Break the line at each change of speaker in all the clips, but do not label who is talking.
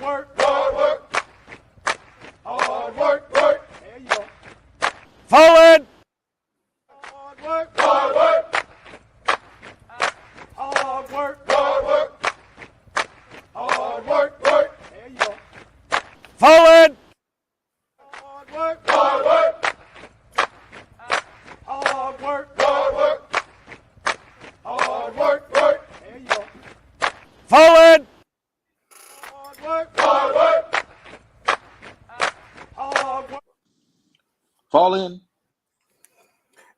There you go.
Forward.
Hard work. Hard work. Hard work. Hard work. Hard work. There you go.
Forward.
Hard work. Hard work. Hard work. Hard work. Hard work. There you go.
Forward.
Hard work. Hard work. Hard work.
Fall in.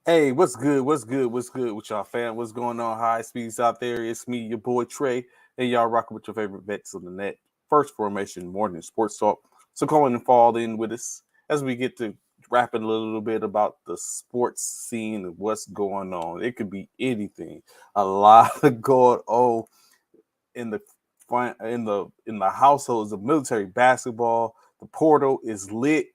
Hey, what's good? What's good? What's good with y'all, fam? What's going on? High speeds out there. It's me, your boy Trey, and y'all rocking with your favorite vets on the net. First Formation Morning Sports Talk. So go in and fall in with us as we get to rapping a little bit about the sports scene and what's going on. It could be anything. A lot of going on in the households of military basketball. The portal is lit.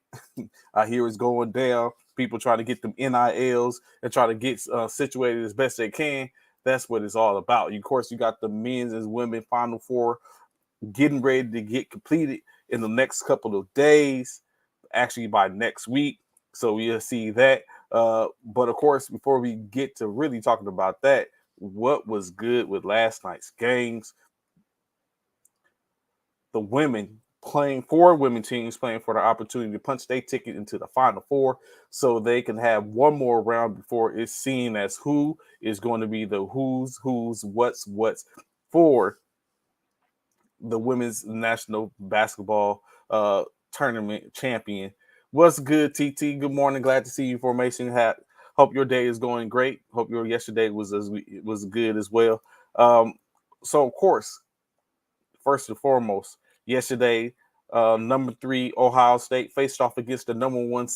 I hear it's going down. People try to get them NILs and try to get situated as best they can. That's what it's all about. Of course, you got the men's and women Final Four getting ready to get completed in the next couple of days, actually by next week. So we'll see that. But of course, before we get to really talking about that, what was good with last night's games? The women playing for women teams playing for the opportunity to punch their ticket into the Final Four so they can have one more round before it's seen as who is going to be the who's, what's for the women's national basketball tournament champion. What's good, TT? Good morning. Glad to see you, Formation. Hope your day is going great. Hope your yesterday was good as well. So, of course, first and foremost, yesterday, number 3 Ohio State faced off against one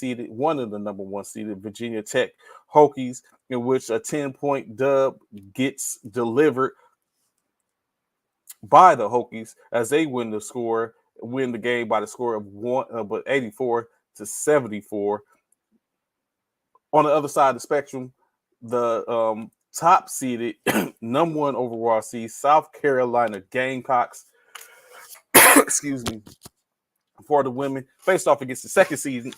of the number one seeded Virginia Tech Hokies, in which a 10-point dub gets delivered by the Hokies as they win the game by the score of 84-74. On the other side of the spectrum, the top seeded number 1 overall seed South Carolina Gamecocks, excuse me, for the women, faced off against the second seed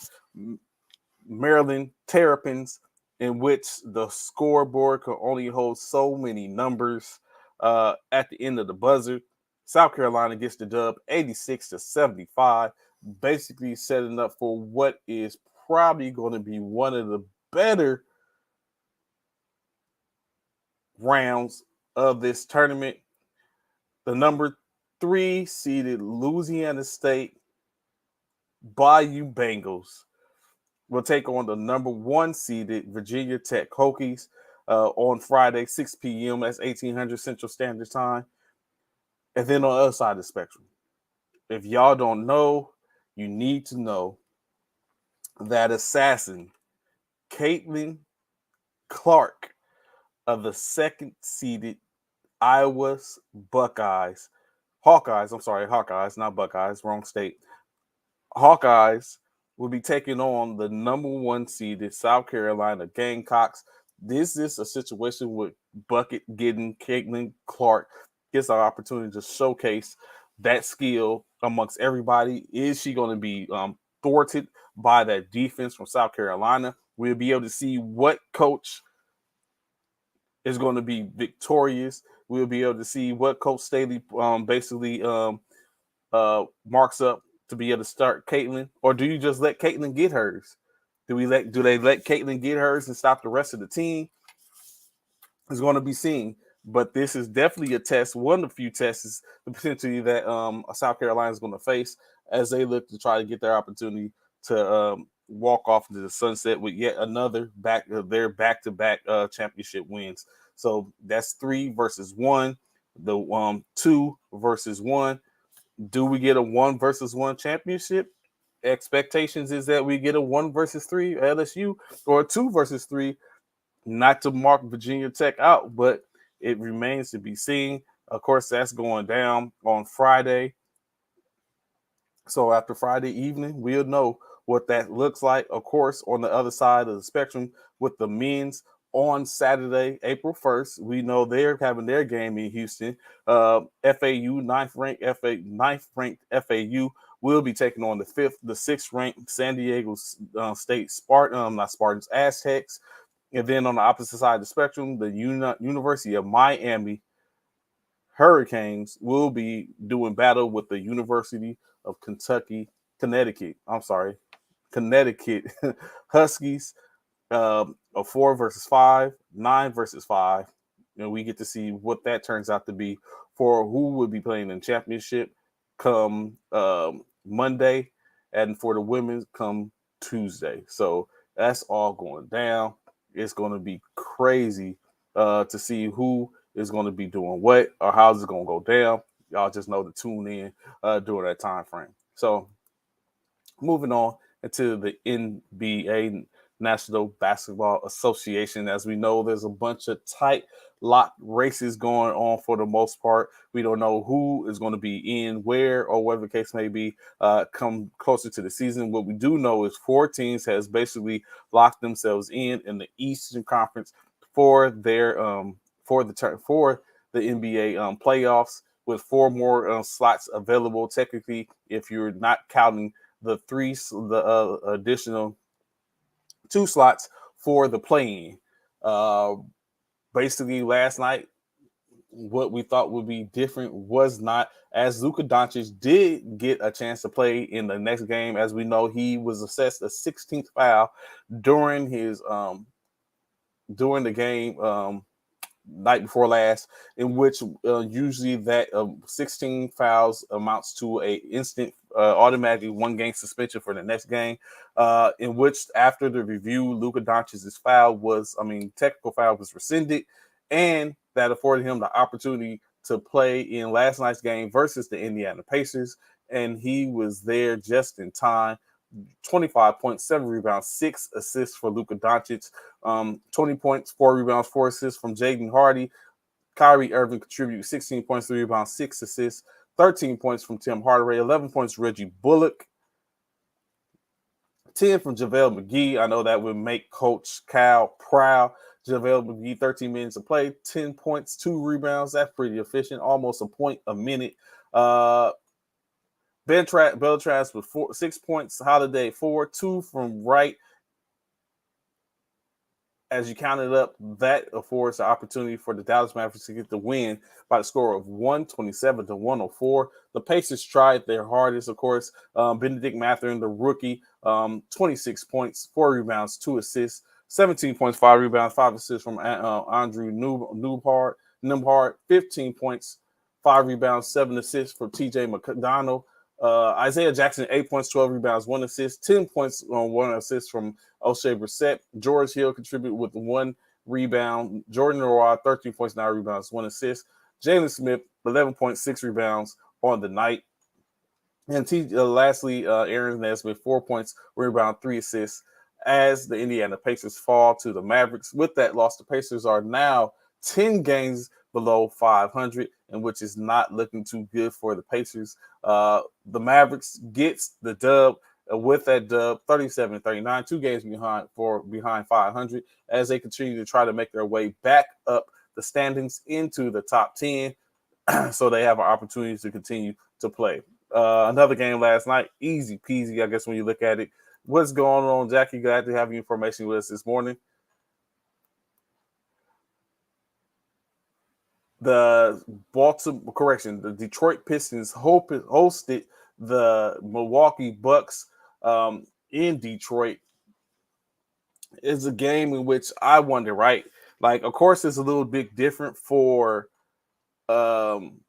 Maryland Terrapins, in which the scoreboard could only hold so many numbers at the end of the buzzer. South Carolina gets the dub 86-75, basically setting up for what is probably going to be one of the better rounds of this tournament. The number 3 seeded Louisiana State Bayou Bengals will take on the number 1 seeded Virginia Tech Hokies on Friday, 6 p.m. That's 1800 Central Standard Time. And then on the other side of the spectrum, if y'all don't know, you need to know that assassin, Caitlin Clark of the second seeded Iowa's Hawkeyes, not Buckeyes, wrong state. Hawkeyes will be taking on the number 1 seeded South Carolina Gamecocks. This is a situation with bucket getting Caitlin Clark gets an opportunity to showcase that skill amongst everybody. Is she going to be thwarted by that defense from South Carolina? We'll be able to see what coach is going to be victorious. We'll be able to see what Coach Staley basically marks up to be able to start Caitlin, or do you just let Caitlin get hers? Do they let Caitlin get hers and stop the rest of the team? It's going to be seen. But this is definitely a test, one of the few tests potentially that South Carolina is going to face as they look to try to get their opportunity to walk off into the sunset with yet another back-to-back championship wins. So that's 3 versus 1, the 2 versus 1. Do we get a 1 versus 1 championship? Expectations is that we get a 1 versus 3 LSU or a 2 versus 3, not to mark Virginia Tech out, but it remains to be seen. Of course, that's going down on Friday. So after Friday evening, we'll know what that looks like. Of course, on the other side of the spectrum with the men's, on Saturday, April 1st. We know they're having their game in Houston. FAU, ninth ranked FAU will be taking on the sixth ranked San Diego State not Spartans, Aztecs. And then on the opposite side of the spectrum, the University of Miami Hurricanes will be doing battle with the University of Connecticut Huskies. A 4 versus 5, 9 versus 5. We get to see what that turns out to be for who will be playing in championship come Monday, and for the women come Tuesday. So that's all going down. It's going to be crazy to see who is going to be doing what or how it's going to go down. Y'all just know to tune in during that time frame. So moving on into the NBA, National Basketball Association. As we know, there's a bunch of tight lock races going on for the most part. We don't know who is going to be in where or whatever the case may be come closer to the season. What we do know is 4 teams has basically locked themselves in the Eastern Conference for their for the NBA playoffs, with 4 more slots available. Technically, if you're not counting the additional 2 slots for the play-in. Basically, last night, what we thought would be different was not, as Luka Doncic did get a chance to play in the next game. As we know, he was assessed a 16th foul during his during the game night before last, in which usually that 16 fouls amounts to a instant automatically 1-game suspension for the next game, in which after the review, Luka Doncic's technical foul was rescinded, and that afforded him the opportunity to play in last night's game versus the Indiana Pacers, and he was there just in time. 25 points, 7 rebounds, 6 assists for Luka Doncic, 20 points, 4 rebounds, 4 assists from Jaden Hardy. Kyrie Irving contributed 16 points, 3 rebounds, 6 assists, 13 points from Tim Hardaway, 11 points Reggie Bullock, 10 from JaVale McGee. I know that would make Coach Cal proud. JaVale McGee, 13 minutes of play, 10 points, 2 rebounds. That's pretty efficient, almost a point a minute. Beltran with 6 points, Holiday 4, 2 from Wright. As you count it up, that affords the opportunity for the Dallas Mavericks to get the win by the score of 127-104. The Pacers tried their hardest, of course. Benedict Mathurin, the rookie, 26 points, 4 rebounds, 2 assists, 17 points, 5 rebounds, 5 assists from Andrew Nembhard, 15 points, 5 rebounds, 7 assists from TJ McDonald. Isaiah Jackson, 8 points, 12 rebounds, 1 assist, 10 points on 1 assist from O'Shea Brissett. George Hill contributed with 1 rebound. Jordan Noir, 13 points, 9 rebounds, 1 assist. Jalen Smith, 11.6 rebounds on the night. And lastly, Aaron Nesmith, 4 points, rebound, 3 assists, as the Indiana Pacers fall to the Mavericks. With that loss, the Pacers are now 10 games below 500, and which is not looking too good for the Pacers. The Mavericks gets the dub. With that dub, 37-39, 2 games behind 500, as they continue to try to make their way back up the standings into the top 10, so they have an opportunity to continue to play. Another game last night, easy peasy, I guess, when you look at it. What's going on, Jackie? Glad to have your information with us this morning. The Detroit Pistons hosted the Milwaukee Bucks in Detroit. It's a game in which I wonder, right? Like, of course, it's a little bit different for Giannis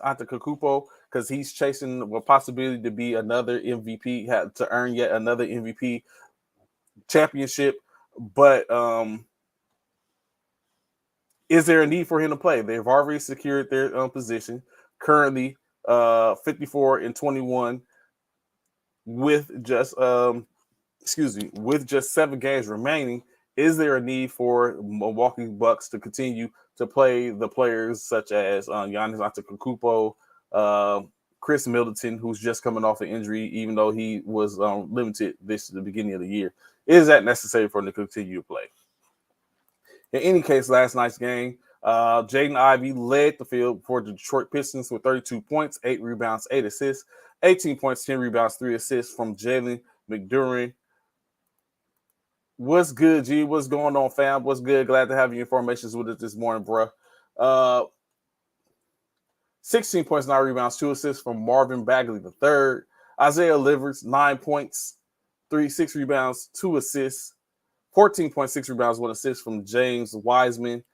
Antetokounmpo, because he's chasing a possibility to be another MVP, to earn yet another MVP championship. But is there a need for him to play? They've already secured their position. Currently, 54-21 with just 7 games remaining. Is there a need for Milwaukee Bucks to continue to play the players such as Giannis Antetokounmpo, Chris Middleton, who's just coming off an injury, even though he was limited this the beginning of the year. Is that necessary for him to continue to play? In any case, last night's game, Jaden Ivey led the field for the Detroit Pistons with 32 points, 8 rebounds, 8 assists, 18 points, 10 rebounds, 3 assists from Jalen McDuran. What's good, G? What's going on, fam? What's good? Glad to have your informations with us this morning, bro. 16 points, 9 rebounds, 2 assists from Marvin Bagley III. Isaiah Livers, 9 points, 6 rebounds, 2 assists. 14.6 rebounds, 1 assist from James Wiseman.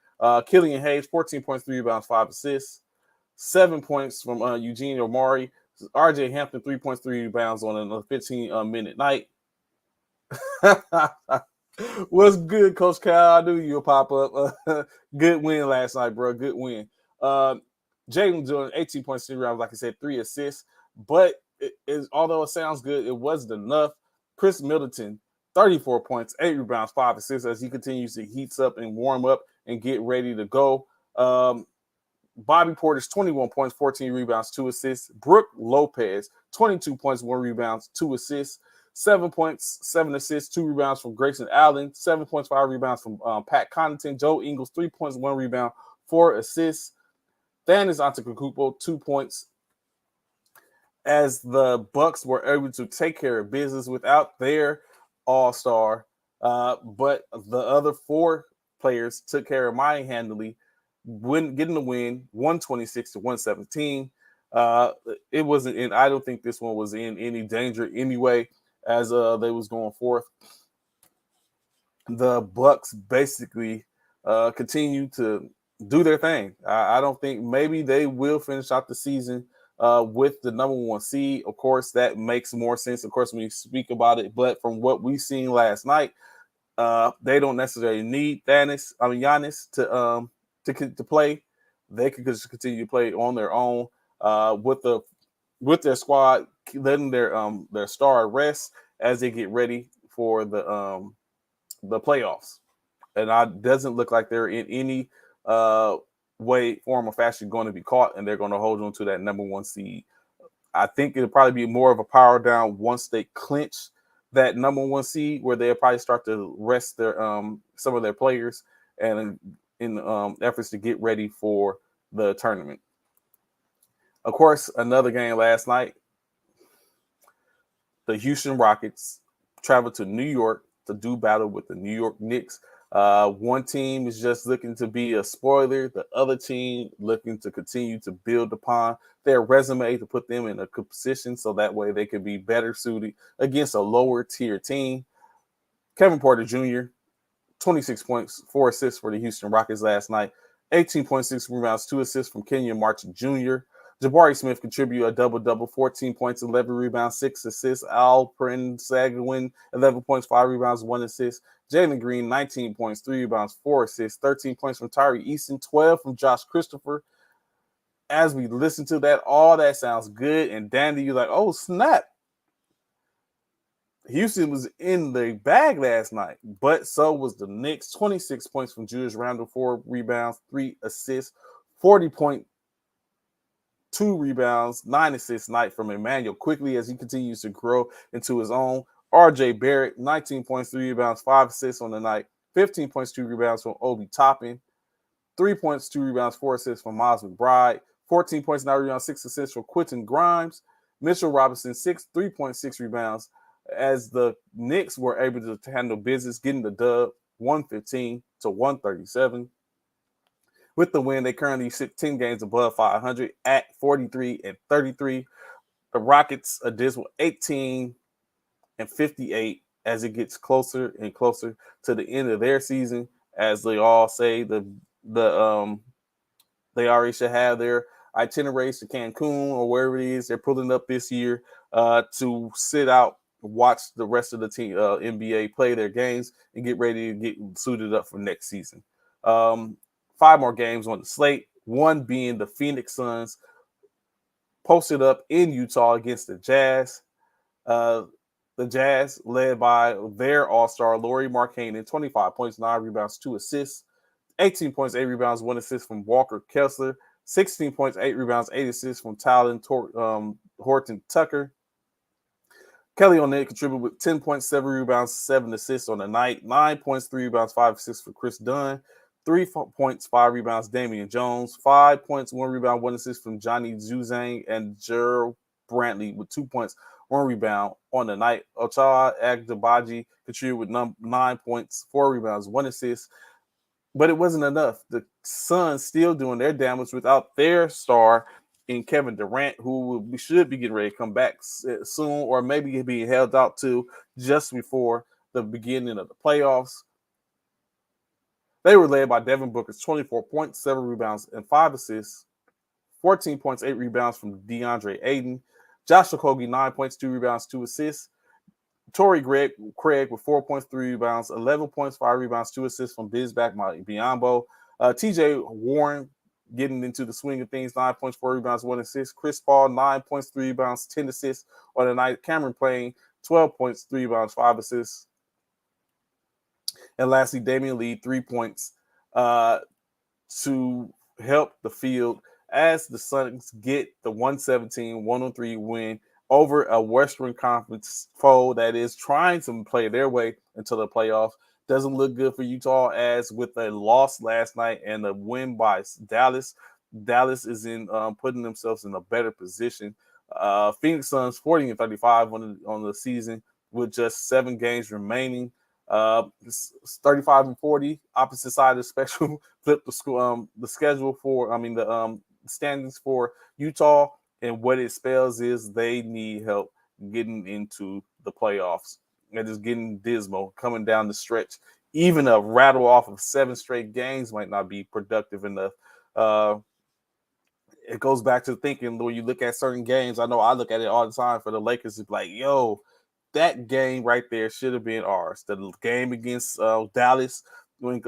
Killian Hayes, 14.3 rebounds, 5 assists. 7 points from Eugene Omari. RJ Hampton, 3.3 rebounds on a 15-minute night. What's good, Coach Kyle? I knew you'll pop up. Good win last night, bro. Good win. Jalen doing 18.6 rebounds, like I said, 3 assists. But although it sounds good, it wasn't enough. Chris Middleton, 34 points, 8 rebounds, 5 assists as he continues to heat up and warm up and get ready to go. Bobby Portis, 21 points, 14 rebounds, 2 assists. Brooke Lopez, 22 points, 1 rebounds, 2 assists. 7 points, 7 assists, 2 rebounds from Grayson Allen. 7 points, 5 rebounds from Pat Connaughton. Joe Ingles, 3 points, 1 rebound, 4 assists. Giannis Antetokounmpo, 2 points. As the Bucks were able to take care of business without their all-star, but the other 4 players took care of mine handily, getting the win, 126-117. It wasn't in. I don't think this one was in any danger anyway, as they was going forth. The Bucks basically continue to do their thing. I don't think maybe they will finish out the season with the number 1 seed. Of course, that makes more sense, of course, when you speak about it. But from what we've seen last night, they don't necessarily need Giannis to play. They can just continue to play on their own with their squad, letting their star rest as they get ready for the playoffs. And it doesn't look like they're in any way, form, or fashion going to be caught, and they're going to hold on to that number 1 seed. I think it'll probably be more of a power down once they clinch that number 1 seed, where they'll probably start to rest their some of their players and in efforts to get ready for the tournament. Of course, another game last night. The Houston Rockets traveled to New York to do battle with the New York Knicks. One team is just looking to be a spoiler. The other team looking to continue to build upon their resume to put them in a good position so that way they could be better suited against a lower tier team. Kevin Porter Jr., 26 points, 4 assists for the Houston Rockets last night. 18.6 rebounds, 2 assists from Kenyon Martin Jr. Jabari Smith contributed a double-double, 14 points, 11 rebounds, 6 assists. Alperen Sengun, 11 points, 5 rebounds, 1 assist. Jalen Green, 19 points, 3 rebounds, 4 assists. 13 points from Tyree Easton, 12 from Josh Christopher. As we listen to that, all that sounds good and dandy. You're like, oh, snap. Houston was in the bag last night, but so was the Knicks. 26 points from Julius Randle, 4 rebounds, 3 assists. 40.2 rebounds, 9 assists night from Emmanuel Quickly as he continues to grow into his own. RJ Barrett, 19 points, 3 rebounds, 5 assists on the night. 15 points, 2 rebounds from Obi Toppin. 3 points, 2 rebounds, 4 assists from Miles McBride. 14 points, 9 rebounds, 6 assists from Quentin Grimes. Mitchell Robinson, 3.6 rebounds as the Knicks were able to handle business, getting the dub 115-137. With the win, they currently sit 10 games above 500 at 43-33. The Rockets are dismal 18-58 as it gets closer and closer to the end of their season. As they all say, they already should have their itineraries to Cancun or wherever it is they're pulling up this year to sit out, watch the rest of the team NBA play their games and get ready to get suited up for next season. 5 more games on the slate, one being the Phoenix Suns posted up in Utah against the Jazz. The Jazz, led by their all-star Lauri Markkanen, 25 points, 9 rebounds, 2 assists, 18 points, 8 rebounds, 1 assist from Walker Kessler. 16 points, 8 rebounds, 8 assists from Talon Horton Tucker. Kelly Olynyk contributed with 10.7 rebounds, 7 assists on the night, 9 points, 3 rebounds, 5 assists for Chris Dunn, 3 points, 5 rebounds, Damian Jones, 5 points, 1 rebound, 1 assist from Johnny Juzang, and Gerald Brantley with 2 points, 1 rebound on the night. Ochai Agbaji contributed with 9 points, 4 rebounds, 1 assist, but it wasn't enough. The Suns still doing their damage without their star in Kevin Durant, who should be getting ready to come back soon, or maybe being held out to just before the beginning of the playoffs. They were led by Devin Booker's 24 points, 7 rebounds, and 5 assists, 14 points, 8 rebounds from DeAndre Ayton, Josh Okogie, 9 points, 2 rebounds, 2 assists, Torrey Craig with 4 points, 3 rebounds, 11 points, 5 rebounds, 2 assists from Bizback Biyombo, TJ Warren getting into the swing of things, 9 points, 4 rebounds, 1 assist. Chris Paul, 9 points, 3 rebounds, 10 assists on the night. Cameron Payne, 12 points, 3 rebounds, 5 assists. And lastly, Damian Lee, 3 points to help the field as the Suns get the 117-103 win over a Western Conference foe that is trying to play their way into the playoffs. Doesn't look good for Utah, as with a loss last night and a win by Dallas. Dallas is in putting themselves in a better position. Phoenix Suns 40-35 on the season with just 7 games remaining. 35-40, opposite side of the spectrum. Flip the schedule for, the standings for Utah, and what it spells is they need help getting into the playoffs. It is getting dismal coming down the stretch. Even a rattle off of 7 straight games might not be productive enough. It goes back to thinking when you look at certain games. I know I look at it all the time for the Lakers. It's like, yo, that game right there should have been ours. The game against Dallas when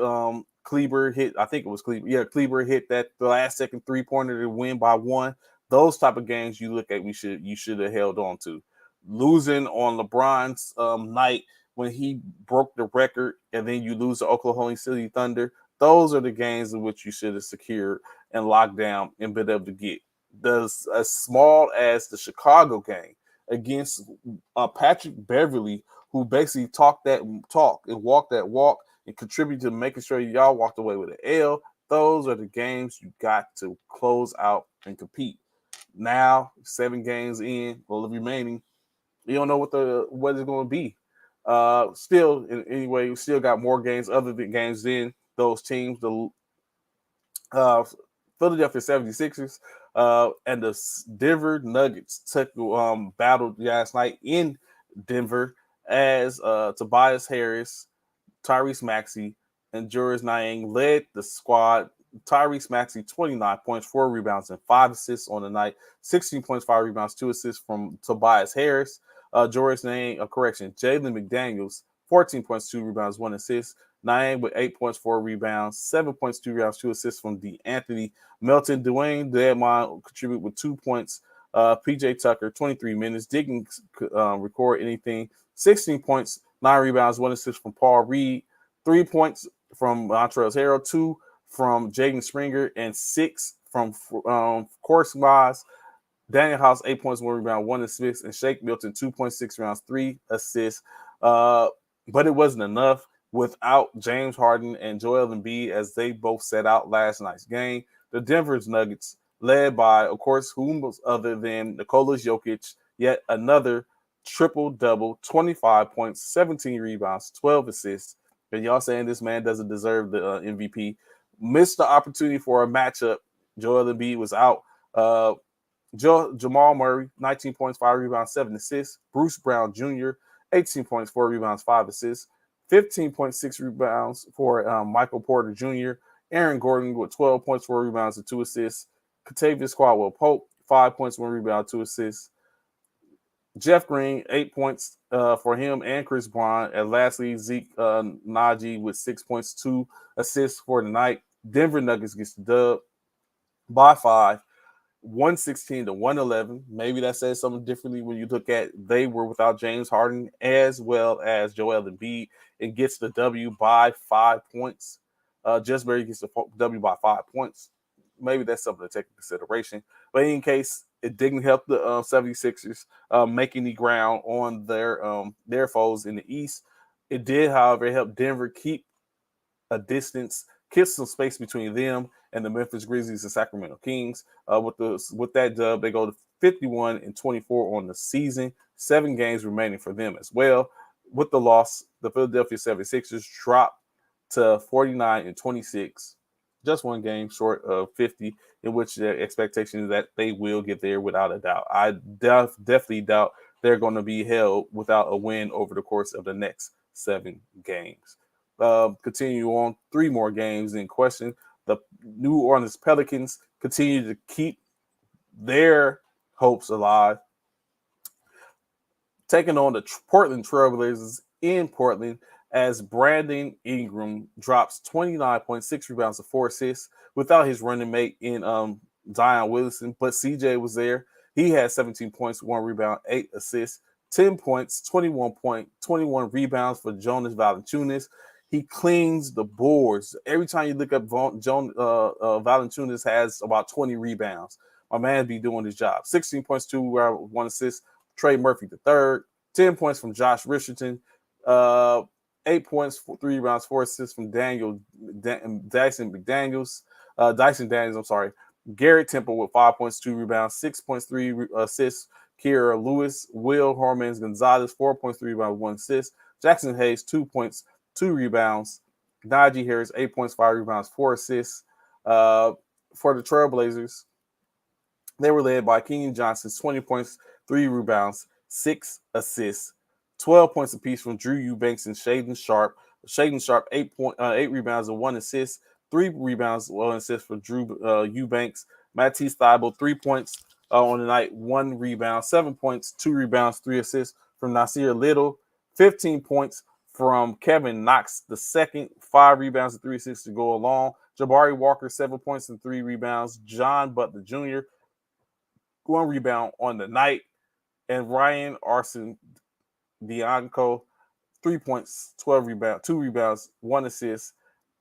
Kleber hit, I think it was Kleber. Yeah, Kleber hit that the last second 3-pointer to win by 1. Those type of games you look at, you should have held on to. Losing on LeBron's night when he broke the record, and then you lose to Oklahoma City Thunder. Those are the games in which you should have secured and locked down and been able to get. As small as the Chicago game against Patrick Beverly, who basically talked that talk and walked that walk and contributed to making sure y'all walked away with an L. Those are the games you got to close out and compete. Now, 7 games in, remaining, you don't know what it's going to be. Still, anyway, we still got more games other than games in those teams. The Philadelphia 76ers and the Denver Nuggets battled last night in Denver as Tobias Harris, Tyrese Maxey, and Julius Niang led the squad. Tyrese Maxey, 29 points, 4 rebounds, and 5 assists on the night. 16 points, 5 rebounds, 2 assists from Tobias Harris. Julius Niang, Jalen McDaniels, 14 points, 2 rebounds, 1 assist. Niang with 8 points, 4 rebounds, 7 points, 2 rebounds, 2 assists from DeAnthony Melton. Dwayne Dedmon contribute with 2 points. PJ Tucker, 23 minutes, didn't record anything. 16 points, 9 rebounds, 1 assist from Paul Reed. 3 points from Montrezl Harrell, 2 from Jaden Springer, and 6 from Course Miles. Daniel House, 8 points, 1 rebound, 1 assist, and Shake Milton, 2.6 rounds, 3 assists. But it wasn't enough without James Harden and Joel Embiid, as they both set out last night's game. The Denver Nuggets, led by, of course, whom was other than Nikola Jokic, yet another triple-double, 25 points, 17 rebounds, 12 assists. And y'all saying this man doesn't deserve the MVP. Missed the opportunity for a matchup. Joel Embiid was out. Jamal Murray, 19 points, 5 rebounds, 7 assists. Bruce Brown Jr., 18 points, 4 rebounds, 5 assists. 15.6 rebounds for Michael Porter Jr. Aaron Gordon with 12 points, 4 rebounds, and 2 assists. Kentavious Caldwell-Pope, 5 points, 1 rebound, 2 assists. Jeff Green, 8 points for him and Chris Bron. And lastly, Zeke Naji with 6 points, 2 assists for the night. Denver Nuggets gets the dub by 5, 116-111. Maybe that says something differently when you look at they were without James Harden as well as Joel Embiid, and gets the W by 5 points. Just barely gets the W by 5 points. maybe that's something to take into consideration. But in case it didn't help the 76ers make any ground on their foes in the East, it did, however, help Denver keep a distance, keep some space between them and the Memphis Grizzlies and Sacramento Kings. With that dub, they go to 51-24 on the season. 7 games remaining for them as well. With the loss, the Philadelphia 76ers dropped to 49-26, just 1 game short of 50, in which the expectation is that they will get there without a doubt. I definitely doubt they're going to be held without a win over the course of the next 7 games. Continue on 3 more games in question. The New Orleans Pelicans continue to keep their hopes alive, taking on the Portland Trailblazers in Portland as Brandon Ingram drops 29.6 rebounds and 4 assists without his running mate in Zion Williamson, but CJ was there. He had 17 points, 1 rebound, 8 assists, 10 points, 21 rebounds for Jonas Valanciunas. He cleans the boards. Every time you look up, Valanciunas has about 20 rebounds. My man be doing his job. 16 points, 1 assist. Trey Murphy III, 10 points from Josh Richardson, 8 points, 3 rebounds, 4 assists from Dyson Daniels. Garrett Temple with 5 points, 2 rebounds, 6 points, 3 assists. Kira Lewis, Will Hormans Gonzalez, 4 points, 3 rebounds, 1 assist. Jackson Hayes, 2 points, 2 rebounds. Najee Harris, 8 points, 5 rebounds, 4 assists. For the Trailblazers, they were led by Kenyon Johnson, 20 points, 3 rebounds, 6 assists, 12 points apiece from Drew Eubanks and Shaedon Sharpe. Shaedon Sharpe, 8 rebounds and 1 assist, 3 rebounds, 1 assist for Drew Eubanks. Matisse Thybulle, 3 points on the night, 1 rebound, 7 points, 2 rebounds, 3 assists from Nasir Little, 15 points from Kevin Knox the second, 5 rebounds and 3 assists to go along. Jabari Walker, 7 points and 3 rebounds. John Butler Jr., 1 rebound on the night. And Ryan Arson Bianco, 3 points, 12 rebounds, 2 rebounds, 1 assist,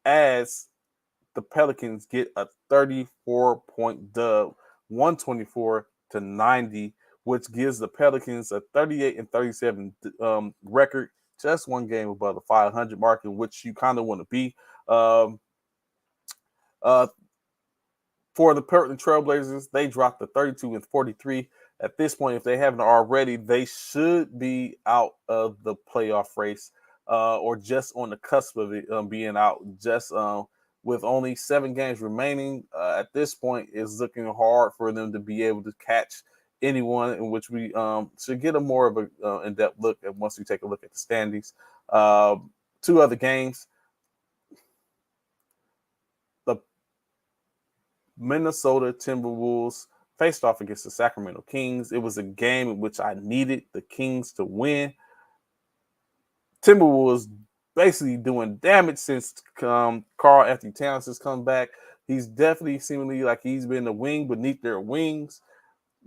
as the Pelicans get a 34-point dub, 124-90, which gives the Pelicans a 38-37 record, just 1 game above the 500 mark, in which you kind of want to be. For the Portland Trailblazers, they dropped to 32-43. At this point, if they haven't already, they should be out of the playoff race, or just on the cusp of it being out. Just with only 7 games remaining, at this point, it's looking hard for them to be able to catch anyone, in which we should get a more of a in-depth look at once we take a look at the standings. 2 other games. The Minnesota Timberwolves faced off against the Sacramento Kings. It was a game in which I needed the Kings to win. Timberwolves basically doing damage since Karl-Anthony Towns has come back. He's definitely seemingly like he's been the wing beneath their wings.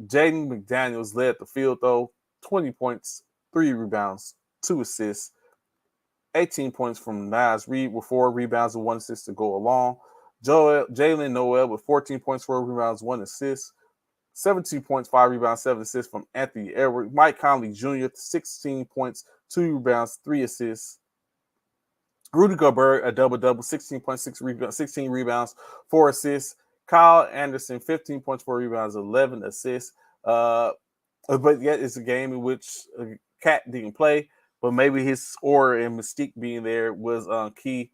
Jaden McDaniels led the field, though. 20 points, 3 rebounds, 2 assists. 18 points from Naz Reid with 4 rebounds and 1 assist to go along. Jalen Noel with 14 points, 4 rebounds, 1 assist. 17 points, 5 rebounds, 7 assists from Anthony Edwards. Mike Conley Jr., 16 points, 2 rebounds, 3 assists. Rudy Gobert, a double-double, 16 points, 16 rebounds, 4 assists. Kyle Anderson, 15 points, 4 rebounds, 11 assists. But yet it's a game in which Cat didn't play, but maybe his aura and mystique being there was key.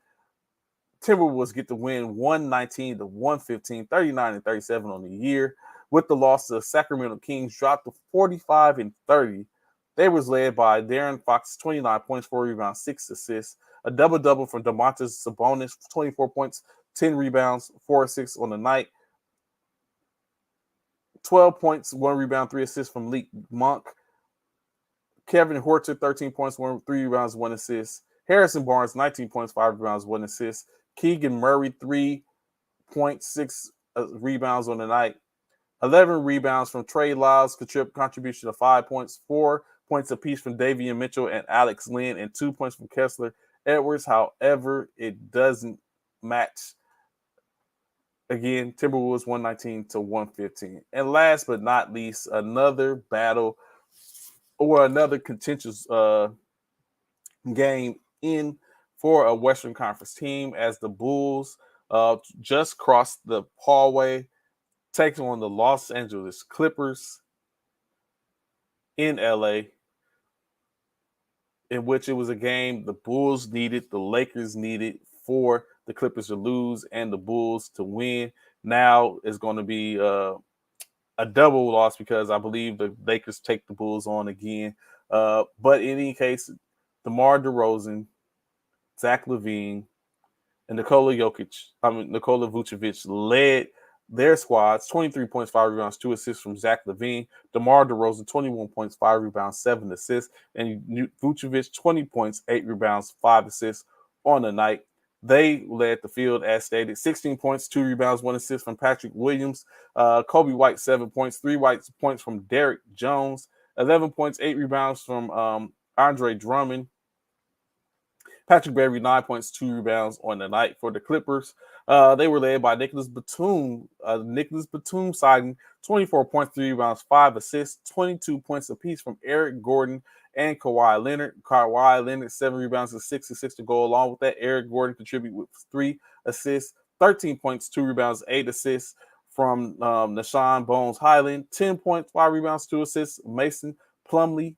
Timberwolves get the win 119-115, 39-37 on the year. With the loss, the Sacramento Kings dropped to 45-30. They was led by De'Aaron Fox, 29 points, 4 rebounds, 6 assists. A double-double from Domantas Sabonis, 24 points, 10 rebounds, 4 assists on the night. 12 points, 1 rebound, 3 assists from Leak Monk. Kevin Huerter, 13 points, 3 rebounds, 1 assist. Harrison Barnes, 19 points, 5 rebounds, 1 assist. Keegan Murray, 3.6 rebounds on the night. 11 rebounds from Trey Lyles, contribution of 5 points, 4 points apiece from Davion Mitchell and Alex Lynn, and 2 points from Kessler Edwards. However, it doesn't match Again, Timberwolves 119 to 115. And last but not least, another battle or another contentious game in for a Western Conference team as the Bulls just crossed the hallway, taking on the Los Angeles Clippers in LA, in which it was a game the Bulls needed, the Lakers needed for the Clippers to lose and the Bulls to win. Now it's going to be a double loss because I believe the Lakers take the Bulls on again. But in any case, DeMar DeRozan, Zach LaVine, and Nikola Vucevic led their squads, 23 points, 5 rebounds, 2 assists from Zach LaVine. DeMar DeRozan, 21 points, 5 rebounds, 7 assists. And Vucevic, 20 points, 8 rebounds, 5 assists on the night. They led the field, as stated, 16 points, 2 rebounds, 1 assist from Patrick Williams. Kobe White, 7 points, 3 points from Derek Jones, 11 points, 8 rebounds from Andre Drummond. Patrick Beverley, 9 points, 2 rebounds on the night for the Clippers. They were led by Nicholas Batum. Nicholas Batum siding 24 points, 3 rebounds, 5 assists, 22 points apiece from Eric Gordon and Kawhi Leonard. Kawhi Leonard, 7 rebounds and 6 assists to go along with that. Eric Gordon contributed with 3 assists, 13 points, 2 rebounds, 8 assists from Nashawn Bones-Highland. 10 points, 5 rebounds, 2 assists. Mason Plumlee.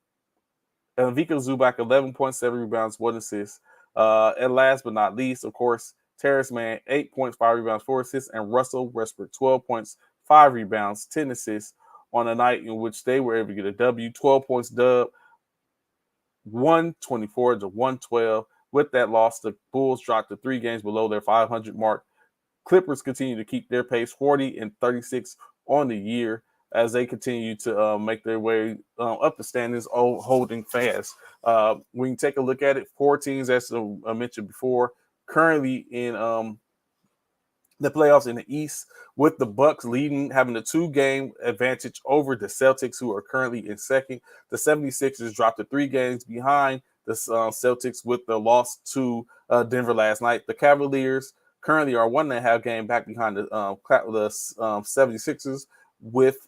Vika Zubac, 11 points, 7 rebounds, 1 assist. And last but not least, of course, Terrence Mann, 8 points, 5 rebounds, 4 assists, and Russell Westbrook, 12 points, 5 rebounds, 10 assists on a night in which they were able to get a W. 12 points dub, 124 to 112. With that loss, the Bulls dropped to 3 games below their 500 mark. Clippers continue to keep their pace, 40 and 36 on the year, as they continue to make their way up the standings, holding fast. When you take a look at it, 4 teams, as I mentioned before, currently in the playoffs in the East, with the Bucks leading, having a 2-game advantage over the Celtics, who are currently in second. The 76ers dropped to 3 games behind the Celtics with the loss to Denver last night. The Cavaliers currently are 1.5 game back behind the 76ers with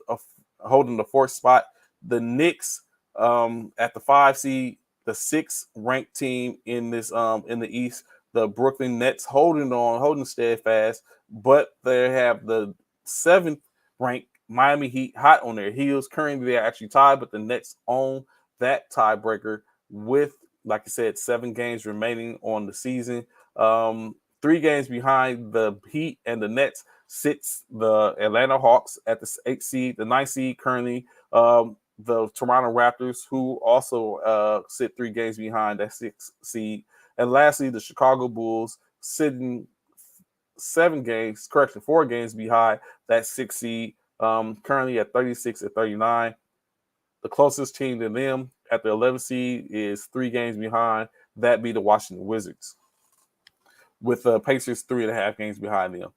holding the 4th spot. The Knicks at the 5 seed, the 6th ranked team in this in the East. The Brooklyn Nets holding steadfast, but they have the 7th ranked Miami Heat hot on their heels. Currently, they're actually tied, but the Nets own that tiebreaker with, like I said, 7 games remaining on the season. 3 games behind the Heat and the Nets sits the Atlanta Hawks at the 8th seed. The 9th seed currently the Toronto Raptors, who also sit 3 games behind that 6th seed. And lastly, the Chicago Bulls sitting 4 games behind that 6th seed, currently at 36 and 39. The closest team to them at the 11th seed is 3 games behind. That be the Washington Wizards, with the Pacers 3.5 games behind them.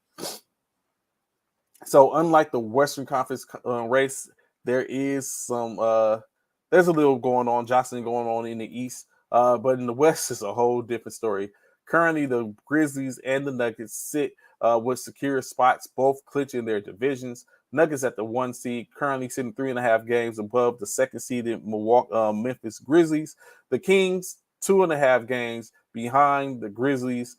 So unlike the Western Conference race, there is there's a little jostling going on in the East, but in the West is a whole different story. Currently, the Grizzlies and the Nuggets sit with secure spots, both clinching their divisions. Nuggets at the 1 seed, currently sitting 3.5 games above the 2nd seeded Memphis Grizzlies. The Kings, 2.5 games behind the Grizzlies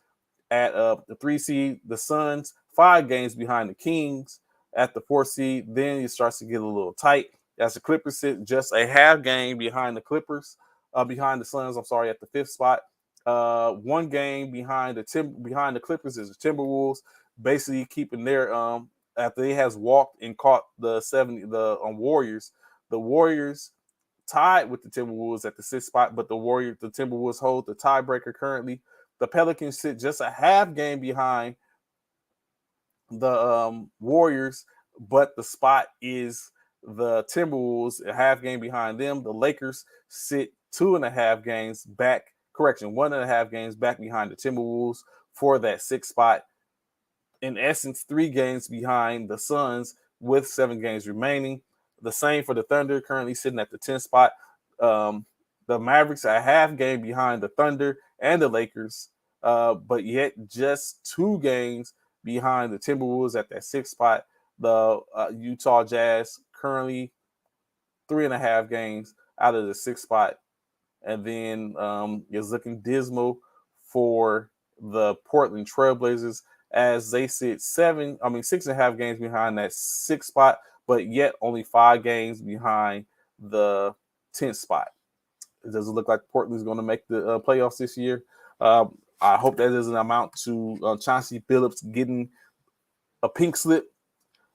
at the 3 seed. The Suns, 5 games behind the Kings at the 4th seed. Then it starts to get a little tight as the Clippers sit just a half game behind the Suns, at the 5th spot. 1 game behind the Clippers is the Timberwolves, basically keeping their after they has walked and caught the Warriors. The Warriors tied with the Timberwolves at the 6th spot, but the Timberwolves hold the tiebreaker currently. The Pelicans sit just a half game behind the Warriors, but the spot is the Timberwolves, a half game behind them. The Lakers sit 2.5 games back. 1.5 games back behind the Timberwolves for that 6th spot. In essence, 3 games behind the Suns with 7 games remaining. The same for the Thunder, currently sitting at the 10th spot. The Mavericks are a half game behind the Thunder and the Lakers, but yet just 2 games behind the Timberwolves at that 6th spot. The Utah Jazz currently 3.5 games out of the 6th spot. And then it's looking dismal for the Portland Trailblazers as they sit 6.5 games behind that 6th spot, but yet only 5 games behind the 10th spot. It doesn't look like Portland's going to make the playoffs this year. I hope that doesn't amount to Chauncey Billups getting a pink slip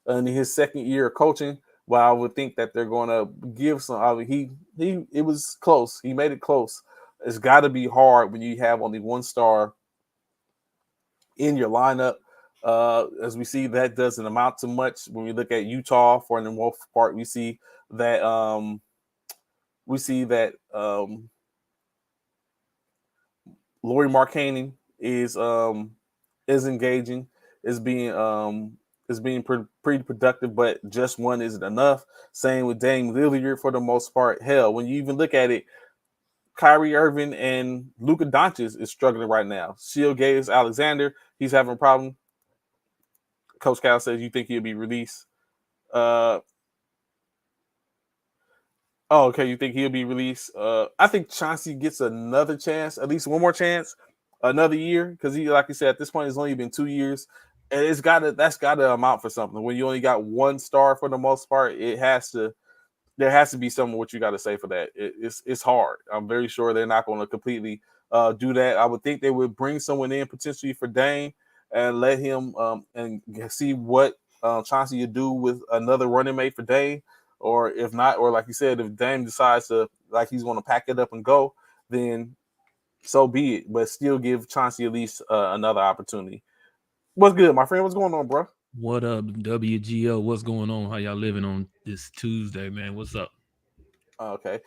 in his second year of coaching. Well, I would think that they're going to give some. It was close. He made it close. It's got to be hard when you have only one star in your lineup. As we see, that doesn't amount to much. When we look at Utah, for the most part, we see that Lauri Markkanen is engaging, is being pretty productive, but just one isn't enough. Same with Dame Lillard for the most part. Hell, when you even look at it, Kyrie Irving and Luka Doncic is struggling right now. Shea Gilgeous-Alexander, he's having a problem. Coach Cal says you think he'll be released. You think he'll be released? I think Chauncey gets another chance, at least one more chance, another year, because he, like you said, at this point, it's only been 2 years, and that's gotta amount for something. When you only got one star for the most part, there has to be something what you got to say for that. It's hard. I'm very sure they're not going to completely do that. I would think they would bring someone in potentially for Dame and let him and see what Chauncey would do with another running mate for Dame. Or if not, or like you said, if Dame decides to, like, he's going to pack it up and go, then so be it. But still give Chauncey at least another opportunity. What's good, my friend? What's going on, bro?
What up, WGO? What's going on? How y'all living on this Tuesday, man? What's up?
Okay,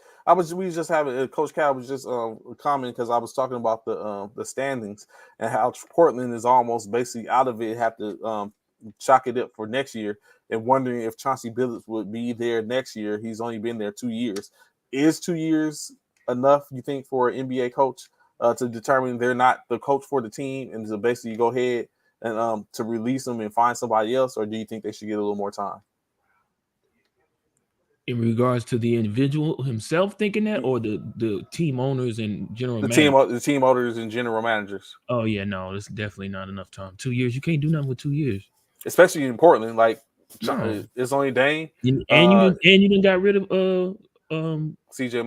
we just having Coach Cal was just commenting because I was talking about the standings and how Portland is almost basically out of it. Have to chalk it up for next year, and wondering if Chauncey Billups would be there next year. He's only been there 2 years. Is 2 years enough, you think, for an NBA coach to determine they're not the coach for the team and to basically go ahead and to release them and find somebody else, or do you think they should get a little more time?
In regards to the individual himself thinking that, or the team owners and general
the team owners and general managers?
Oh yeah, no, it's definitely not enough time. 2 years, you can't do nothing with 2 years,
especially in Portland. Like
no.
It's only Dame,
and you didn't got rid of
CJ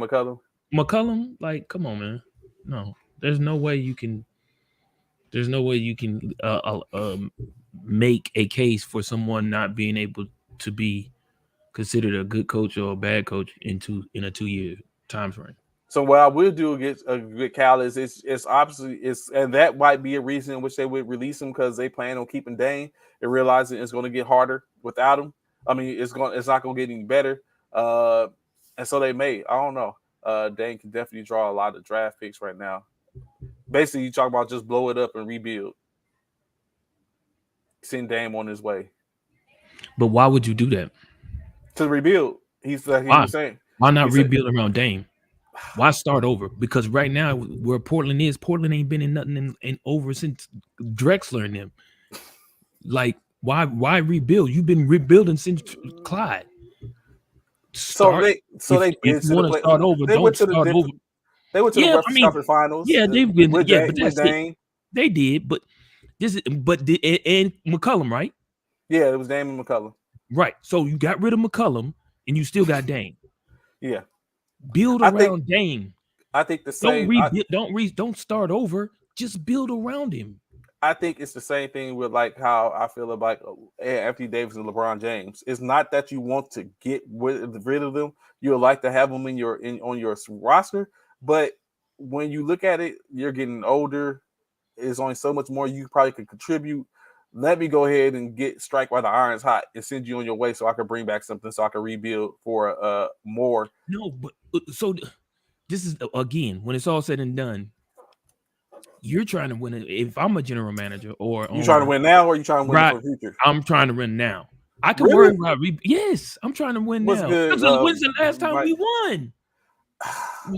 McCollum. Like, come on, man. No, there's no way you can. There's no way you can make a case for someone not being able to be considered a good coach or a bad coach in a 2 year time frame.
So what I will do against Cal is it's obviously and that might be a reason in which they would release him, because they plan on keeping Dame and realizing it's going to get harder without him. I mean, it's not going to get any better, and so they may. I don't know. Dame can definitely draw a lot of draft picks right now. Basically, you talk about just blow it up and rebuild. Send Dame on his way.
But why would you do that?
To rebuild. He was saying.
Why not rebuild around Dame? Why start over? Because right now, where Portland ain't been in nothing in over since Drexler and them. Like, why rebuild? You've been rebuilding since Clyde.
So they
if you want to start over, don't start over.
They went to the Western Conference Finals.
Yeah, they've been.
With Dame.
They did, but and McCollum, right?
Yeah, it was Dame and McCollum.
Right. So you got rid of McCollum, and you still got Dame.
Yeah.
Build around Dame.
I think the same.
Don't start over. Just build around him.
I think it's the same thing with like how I feel about Anthony Davis and LeBron James. It's not that you want to get rid of them. You would like to have them on your roster, but when you look at it, you're getting older. There's only so much more you probably could contribute. Let me go ahead and get strike while the iron's hot and send you on your way so I can bring back something so I can rebuild for more.
No, but so this is, again, when it's all said and done, you're trying to win. If I'm a general manager or
you trying to win now, or you trying to win for the future?
I'm trying to win now. I can worry about yes, I'm trying to win now. When's the last time we won?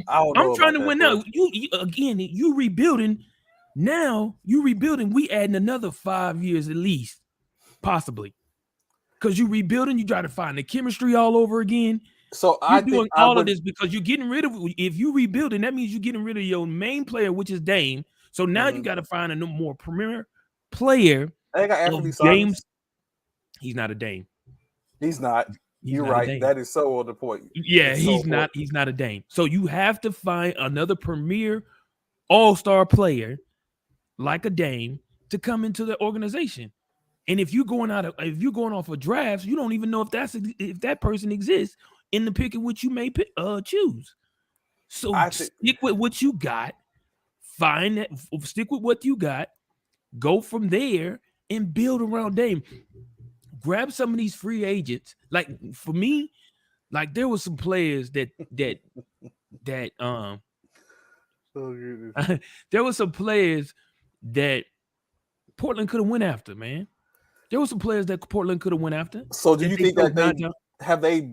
I'm trying to win now. You rebuilding. Now you rebuilding. We adding another 5 years at least, possibly, because you rebuilding. You try to find the chemistry all over again.
So
You're
I think
doing
I
all of
would.
this because you're getting rid of. If you rebuilding, that means you're getting rid of your main player, which is Dame. So now you
Mhm.
got to find a more premier player
They got
of
Anthony
James.
Simons.
He's not a Dame.
He's not.
He's
You're
not a
right.
Dame.
That is so on the point.
Yeah,
It's so
he's not.
important.
He's not a Dame. So you have to find another premier all-star player like a Dame to come into the organization. And if you're going off of drafts, you don't even know if that person exists in the pick in which you may choose. So
I think
stick with what you got. Find that. Stick with what you got. Go from there and build around Dame. Grab some of these free agents. Like for me, like there was some players that
oh, goodness.
there were some players that Portland could have went after, man. There were some players that Portland could have went after.
So do you think
chose
that
not
they
to.
have they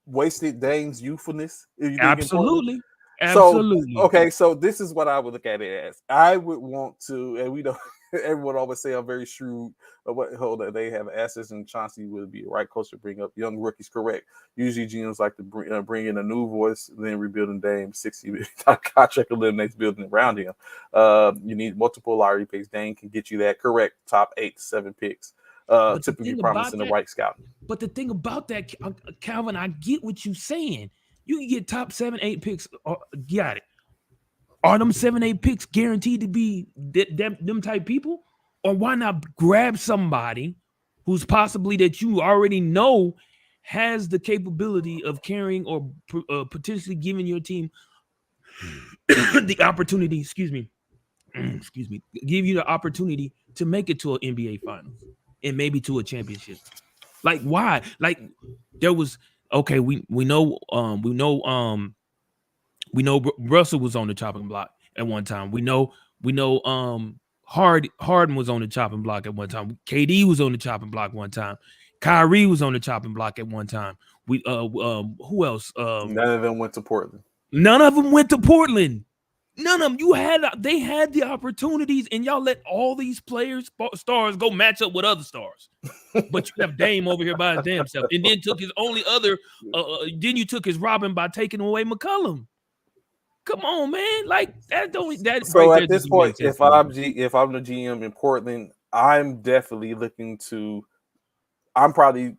wasted Dame's youthfulness? If you think in Portland?
Absolutely.
So
Absolutely.
okay, so this is what I would look at it as. I would want to, and we know everyone always say I'm very shrewd. Hold on, they have assets, and Chauncey would be the right coach to bring up young rookies. Correct. Usually, GMs like to bring in a new voice, then rebuilding Dame 60 contract eliminates building around him. You need multiple lottery picks. Dame can get you that. Correct. Top 8 to 7 picks. Typically promising the right scout.
But the thing about that, Calvin, I get what you're saying. You can get top 7, 8 picks. Got it. Are them 7, 8 picks guaranteed to be them type people? Or why not grab somebody who's possibly that you already know has the capability of carrying or potentially giving your team the opportunity, excuse me, give you the opportunity to make it to an NBA Finals and maybe to a championship. Like why? Like there was we know Russell was on the chopping block at one time. We know Harden was on the chopping block at one time. KD was on the chopping block one time. Kyrie was on the chopping block at one time. We who else?
None of them went to Portland.
None of them went to Portland. None of them. They had the opportunities, and y'all let all these players, stars, go match up with other stars. But you have Dame over here by his damn self, and then took his only other. Then you took his Robin by taking away McCollum. Come on, man! Like that don't that.
So
right
at this point, if I'm the GM in Portland, I'm definitely looking to. I'm probably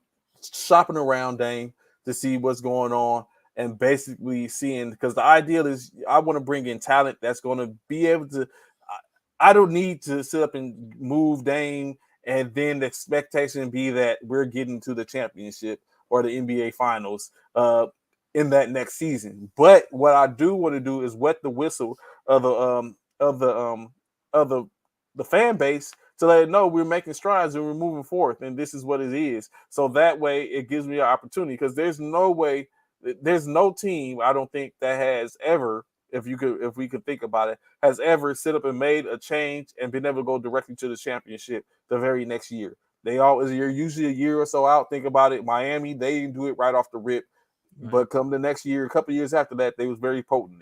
shopping around Dame to see what's going on. And basically seeing, because the ideal is I want to bring in talent that's going to be able to. I don't need to sit up and move Dame, and then the expectation be that we're getting to the championship or the NBA Finals in that next season. But what I do want to do is wet the whistle of the fan base to let it know we're making strides and we're moving forth, and this is what it is. So that way, it gives me an opportunity, because there's no team, I don't think, that has ever, if we could think about it, has ever sit up and made a change and been able to go directly to the championship the very next year. You're usually a year or so out. Think about it. Miami, they didn't do it right off the rip, right. But come the next year, a couple of years after that, they was very potent.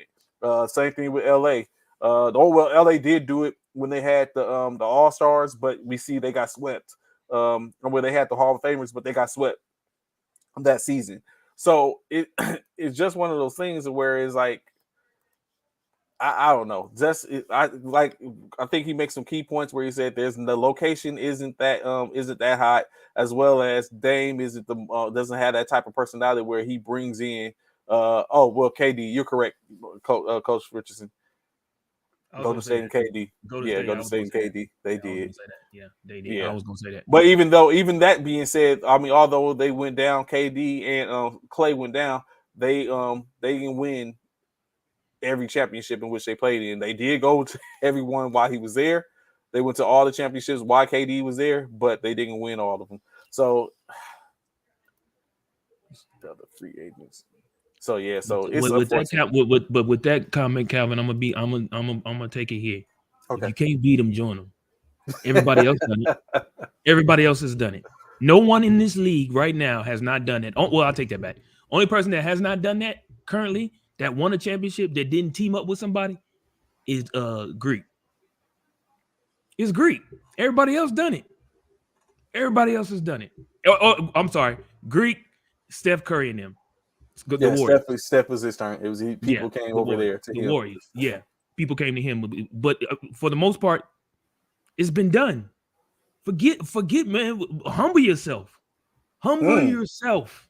Same thing with LA. LA did do it when they had the All-Stars, but we see they got swept. When they had the Hall of Famers, but they got swept that season. So it's just one of those things where it's like, I don't know. I think he makes some key points where he said the location isn't that hot, as well as Dame doesn't have that type of personality where he brings in. KD, you're correct, Coach Richardson. Golden State and KD. Golden State and KD. They did.
Yeah, they did. I was gonna say that.
But even that being said, I mean, although they went down, KD and Clay went down, they didn't win every championship in which they played in. They did go to everyone while he was there. They went to all the championships while KD was there, but they didn't win all of them. So the other free agents. So yeah, so it's
with that comment, Calvin, I'm gonna take it here. Okay. If you can't beat them, join them. Everybody else done it. Everybody else has done it. No one in this league right now has not done it. Well, I'll take that back. Only person that has not done that currently, that won a championship, that didn't team up with somebody, is Greek. It's Greek. Everybody else done it. Everybody else has done it. Oh, I'm sorry. Greek, Steph Curry and them. The Warriors.
Steph was his turn. It was people came over there to
the
him.
Warriors. Yeah, people came to him, but for the most part, it's been done. Forget, man. Humble yourself. Humble yourself.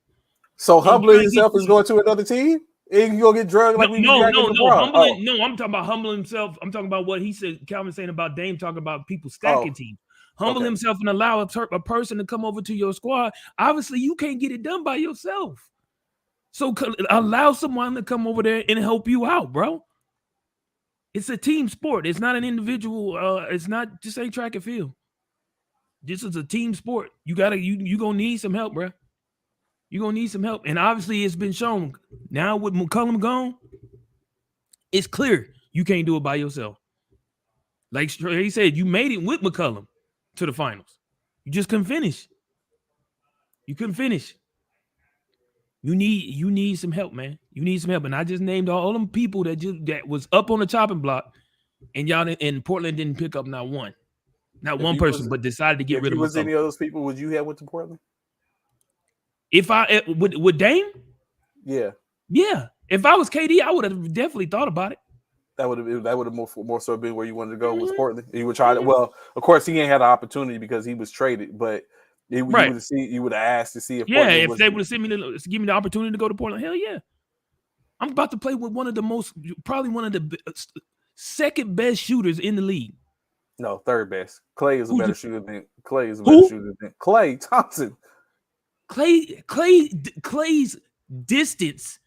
So humbling yourself is going to another team? And you gonna get drugged like we
no. I'm talking about humbling himself. I'm talking about what he said. Calvin saying about Dame talking about people stacking teams. Humble himself and allow a person to come over to your squad. Obviously, you can't get it done by yourself. So allow someone to come over there and help you out, bro. It's a team sport. It's not an individual. It's not just ain't track and field. This is a team sport. You gonna need some help, bro. You're gonna need some help. And obviously it's been shown now with McCollum gone, it's clear you can't do it by yourself. Like he said, you made it with McCollum to the finals. You just couldn't finish. You couldn't finish. You need some help, man. You need some help. And I just named all them people that was up on the chopping block, and y'all in Portland didn't pick up not one person, but decided to get rid of. If
was any of those people, would you have went to Portland?
If I would Dame?
Yeah.
If I was KD, I would have definitely thought about it.
That would have more so been where you wanted to go was Portland. You would try to. Well, of course, he ain't had the opportunity because he was traded, but you would have asked to see if
if they would have sent me to give me the opportunity to go to Portland. Hell yeah, I'm about to play with probably one of the second best shooters in the league.
No, third best. Klay is a better shooter than Klay Thompson.
Klay's distance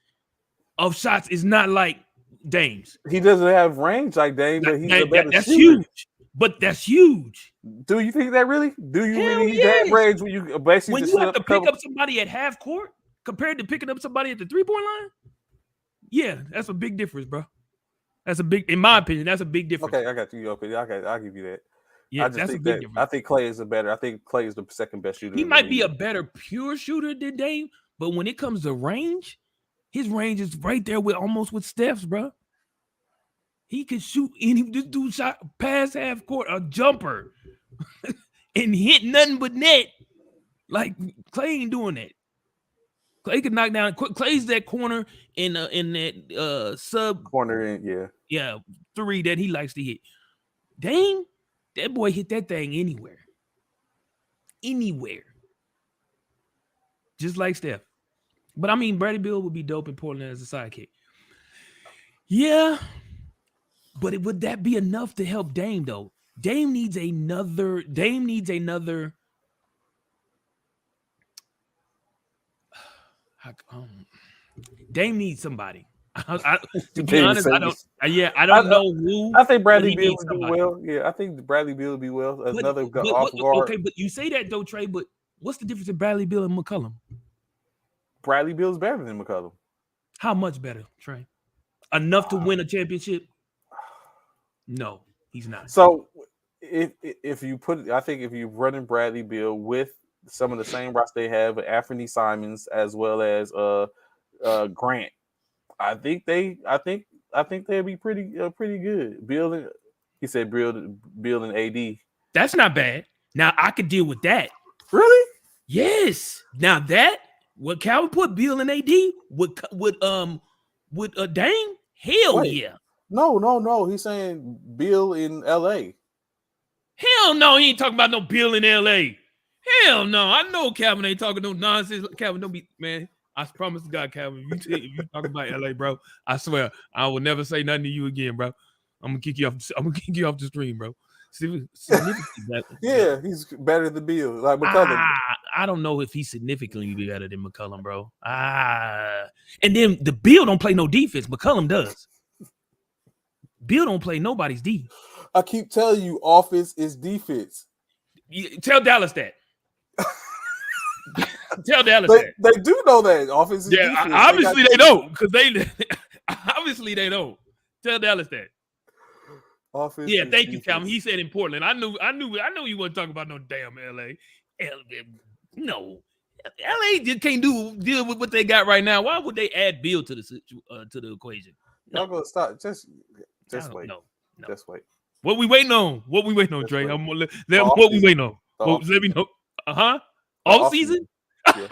of shots is not like Dame's.
He doesn't have range like Dame, but he's a better
that's
shooter.
Huge. But that's huge.
Do you think that really? Do you really need that range when you basically
have to pick up somebody at half court compared to picking up somebody at the 3-point line? Yeah, that's a big difference, bro. In my opinion, that's a big difference.
Okay, I got you. Okay, I'll give you that.
Yeah, that's a big difference.
I think Klay is the second best shooter.
He might be a better pure shooter than Dame, but when it comes to range, his range is right there with Steph's, bro. He can shoot any shot past half court, a jumper, and hit nothing but net. Like Klay ain't doing that. Klay can knock down. Klay's that corner in that sub
corner, yeah,
3 that he likes to hit. Dame, that boy hit that thing anywhere, just like Steph. But I mean, Bradley Beal would be dope in Portland as a sidekick. Yeah, but would that be enough to help Dame though? Dame needs another. Dame needs somebody. To be honest, I don't know who.
I think Bradley Beal would do well. Yeah, I think Bradley Beal would be well. Another off guard.
Okay, but you say that though, Trey. But what's the difference in Bradley Beal and McCollum?
Bradley Beal's better than McCollum.
How much better, Trey? Enough to win a championship? No, he's not.
So if you if you're running Bradley Beal with some of the same routes they have with Anthony Simons as well as Grant, I think they'd be pretty good. He said Beal and AD.
That's not bad. Now I could deal with that.
Really?
Yes. Now that what Calvin put Beal and AD with Dame? Hell yeah.
No. He's saying Beal in LA.
Hell no, he ain't talking about no Beal in LA. Hell no. I know Calvin ain't talking no nonsense. Calvin, don't be, man. I promise to God, Calvin, if you talk about LA, bro, I swear I will never say nothing to you again, bro. I'm gonna kick you off the stream, bro.
Yeah, he's better than Beal, like McCollum.
I don't know if he's significantly better than McCollum, bro. And then the Beal don't play no defense. McCollum does. Beal don't play nobody's D.
I keep telling you, offense is defense.
Tell Dallas that. Tell Dallas that.
They do know that offense is defense.
Obviously they don't, because they obviously they don't. Tell Dallas that.
Offense.
Yeah, thank you, Calvin. He said in Portland. I knew you wasn't talking about no damn LA. No, LA just can't deal with what they got right now. Why would they add Beal to the equation?
Y'all gonna stop? Just wait.
No.
Just wait.
What we waiting on? What we waiting on, Dre?
What
What we waiting on?
The
Let me know.
the
Off
off
season?
Yeah.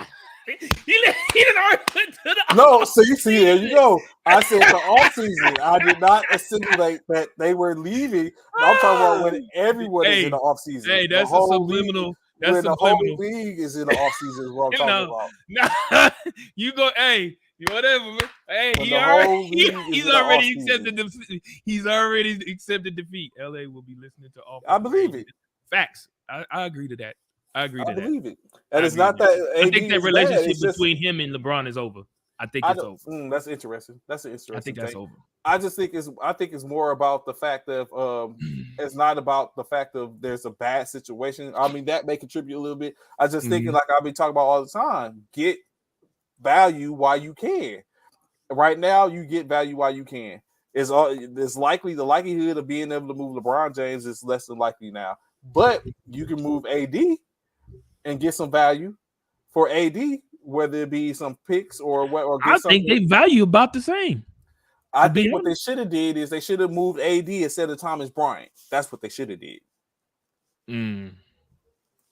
he didn't already went to the
No, so you see, there you go. I said the off season. I did not assimilate that they were leaving. I'm talking about when everyone is in the off season.
Hey, that's
the
a
whole
subliminal.
league,
That's
when the
subliminal.
whole league is in the off season is what I'm
You
talking
know,
about.
nah, you go, hey, whatever. Man. Hey,
When the whole league is
he's
in the
already
off-season.
accepted. He's already accepted defeat. LA will be listening to all.
I believe it.
Facts. I agree to that. I agree to
I
that.
believe it. And
I
it's
agree
not
with
that
I
AD
think that
is bad.
relationship
It's just,
between him and LeBron is over. I think
I
it's
don't,
over.
that's interesting. That's an interesting
I think that's
thing.
over.
I just think it's more about the fact that it's not about the fact of there's a bad situation. I mean, that may contribute a little bit. I just thinking like I've been talking about all the time. Get value while you can. Right now, you get value while you can. It's likely the likelihood of being able to move LeBron James is less than likely now. But you can move AD and get some value for AD, whether it be some picks or what. Or get
I think they value about the same.
I think what they should have did is they should have moved AD instead of Thomas Bryant. That's what they should have did.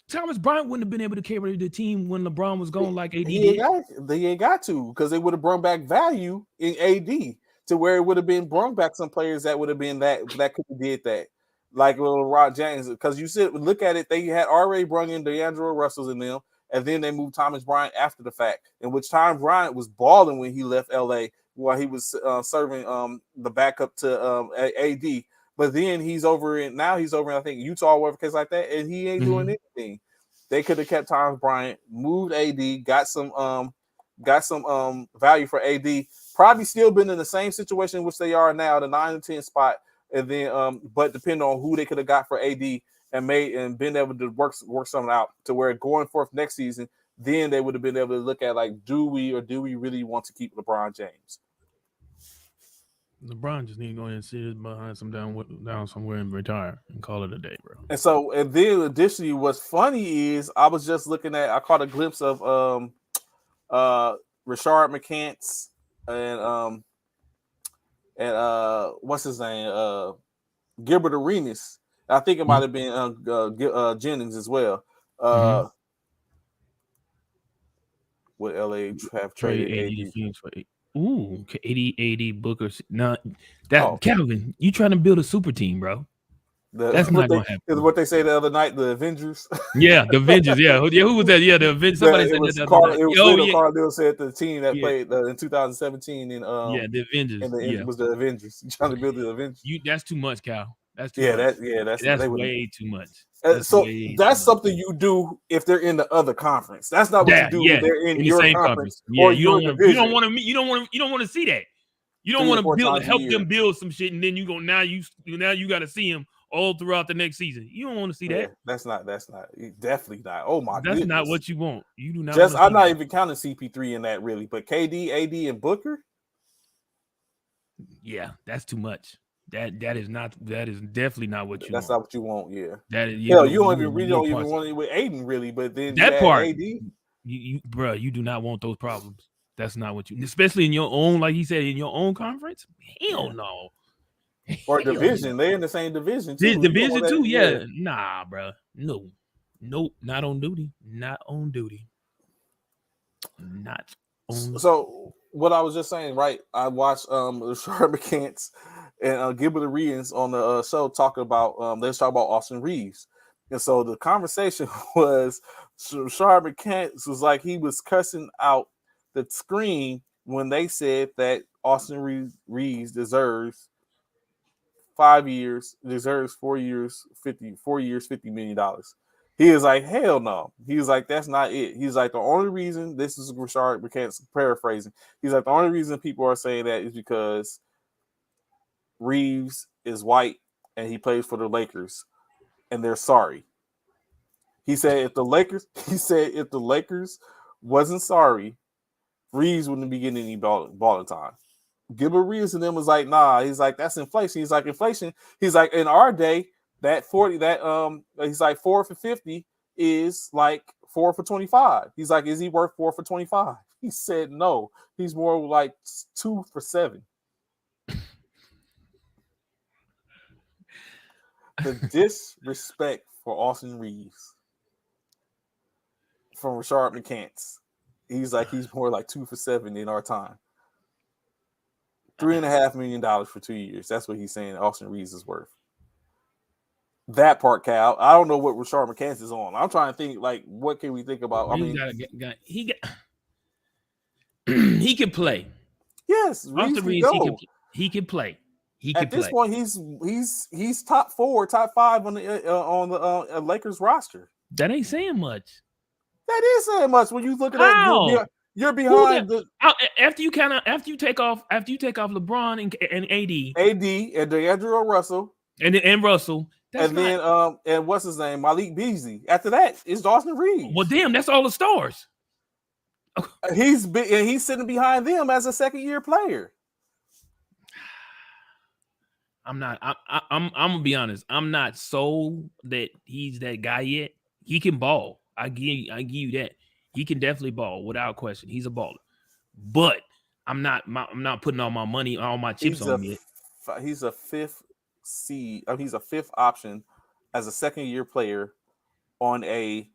Thomas Bryant wouldn't have been able to carry the team when LeBron was gone like AD
did. They ain't got to, because they would have brought back value in AD to where it would have been brought back some players that would have been that could have did that. Like LeBron James, because you said look at it, they had already brought in D'Angelo Russell's in them, and then they moved Thomas Bryant after the fact, in which Thomas Bryant was balling when he left LA while he was serving the backup to AD. But then he's over in I think Utah or whatever case like that, and he ain't doing anything. They could have kept Thomas Bryant, moved AD, got some value for AD. Probably still been in the same situation which they are now, the 9 and 10 spot. And then but depending on who they could have got for AD and been able to work something out to where going forth next season, then they would have been able to look at like, do we really want to keep LeBron James?
LeBron just need to go ahead and sit behind some down somewhere and retire and call it a day, bro.
And then additionally, what's funny is I was just looking at, I caught a glimpse of Rashard McCants and what's his name, Gilbert Arenas. I think it might have been Jennings as well. Would LA have traded AD?
Ooh, 80 Booker. Now that Calvin, you trying to build a super team, bro? That's not gonna happen.
Is what they say the other night, the Avengers.
Yeah, the Avengers. Yeah, who was that? Yeah, the Avengers. Somebody said that.
Carl Lewis said the team that played in 2017 in
the Avengers.
It was the Avengers. You trying to build the Avengers?
That's too much, Cal. That's too
much.
That's way too much.
That's something you do if they're in the other conference. That's not what you do if they're in your conference or your division.
You don't want to see that. You don't want to help them build some shit, and then now you got to see them all throughout the next season. You don't want to see that.
That's definitely not. Oh my goodness.
That's not what you want. You do not.
I'm not even counting CP3 in that really, but KD, AD, and Booker.
Yeah, that's too much. That is definitely not what you want.
That's not what you want, yeah.
You don't
even want it with Aiden, really, but then
that part
AD.
You do not want those problems. That's not what you, especially in your own, like he said, in your own conference. Hell no.
Or division. They're in the same division too.
This division too, yeah. Nah, bro. Nope. Not on duty. Not on duty. Not on.
So what I was just saying, right? I watched Rashard McCants and Gilbert Arenas on the show talking about let's talk about Austin Reeves. And so the conversation was Rashard McCants was like he was cussing out the screen when they said that Austin Reeves deserves 5 years, deserves 4 years, $50 million. He is like, hell no. He was like, that's not it. He's like, the only reason, this is Rashard McCants paraphrasing. He's like, the only reason people are saying that is because Reeves is white and he plays for the Lakers and they're sorry. He said if the Lakers wasn't sorry, Reeves wouldn't be getting any balling time. Gilbert Arenas and them was like, nah. He's like, that's inflation. He's like, inflation. He's like, in our day, that 40, he's like 4 for 50 is like 4 for 25. He's like, is he worth 4 for 25? He said no. He's more like 2 for 7. the disrespect for Austin Reeves from Rashard McCants. He's more like 2 for 7 in our time. $3.5 million for 2 years. That's what he's saying Austin Reeves is worth. That part, Cal. I don't know what Rashard McCants is on. I'm trying to think, like, what can we think about?
He can play.
Yes,
Austin Reeves, he can play.
At this point, he's top 4, top 5 on the Lakers roster.
That ain't saying much.
That is saying much when you look at that. You're behind
after you take off LeBron and AD
and D'Angelo Russell
and Russell.
And what's his name? Malik Beasley. After that, it's Austin Reeves.
Well, damn, that's all the stars.
He's sitting behind them as a second-year player.
I'm gonna be honest. I'm not sold that he's that guy yet. He can ball. I give you that. He can definitely ball without question. He's a baller. But I'm not putting all my money, all my chips on him yet.
He's a fifth seed. He's a fifth option as a second-year player on a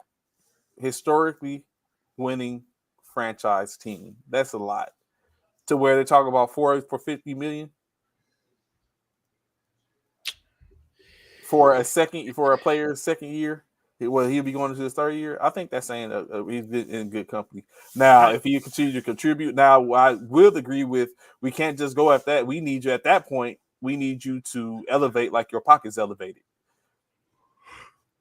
historically winning franchise team. That's a lot. To where they talk about for $50 million for a player's second year. Well, he'll be going into his third year. I think that's saying he's in good company. Now, if he continue to contribute, now I will agree with we can't just go at that. We need you at that point. We need you to elevate like your pocket's elevated.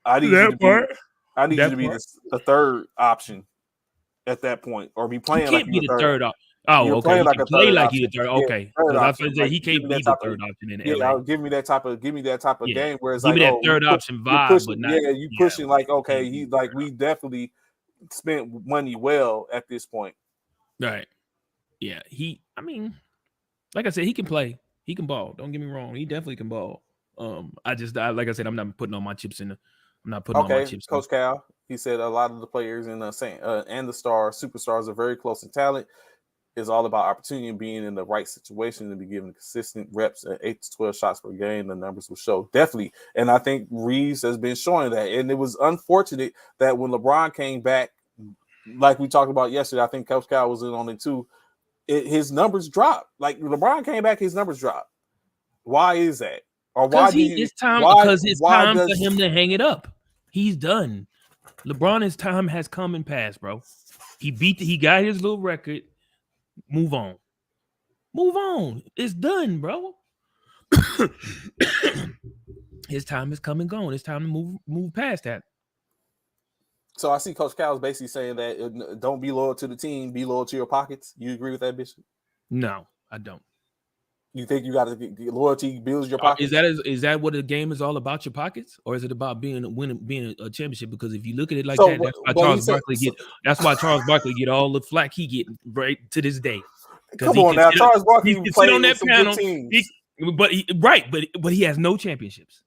I need you to be the third option at that point, or be playing like
the third option. Oh, okay. He can play like he's a third. Okay, he can't be the third option in LA.
Yeah, give me that type of game where it's
give me that third option vibe, but not
pushing like okay, we definitely spent money well at this point.
Right. Yeah. Like I said, he can play. He can ball. Don't get me wrong. He definitely can ball. Like I said, I'm not putting all my chips in. I'm not putting all my chips.
Coach Cal, he said a lot of the players and the superstars are very close in talent. It's all about opportunity and being in the right situation to be given consistent reps at 8 to 12 shots per game. The numbers will show definitely. And I think Reeves has been showing that. And it was unfortunate that when LeBron came back, like we talked about yesterday, I think Coach Cal was in on it too. His numbers dropped. Like LeBron came back, his numbers dropped. Why is that? Or why?
It's time for him to hang it up. He's done. LeBron's time has come and passed, bro. He got his little record. Move on. It's done, bro. His time is come and gone. It's time to move past that.
So I see Coach Cal is basically saying that don't be loyal to the team, be loyal to your pockets. You agree with that, Bishop?
No, I don't.
You think you got to get loyalty builds your pockets?
Is that what the game is all about, your pockets, or is it about being a championship? Because if you look at it like that, that's why Charles Barkley get all the flack he get right to this day.
Come on now, Charles Barkley
played on that panel, but he has no championships.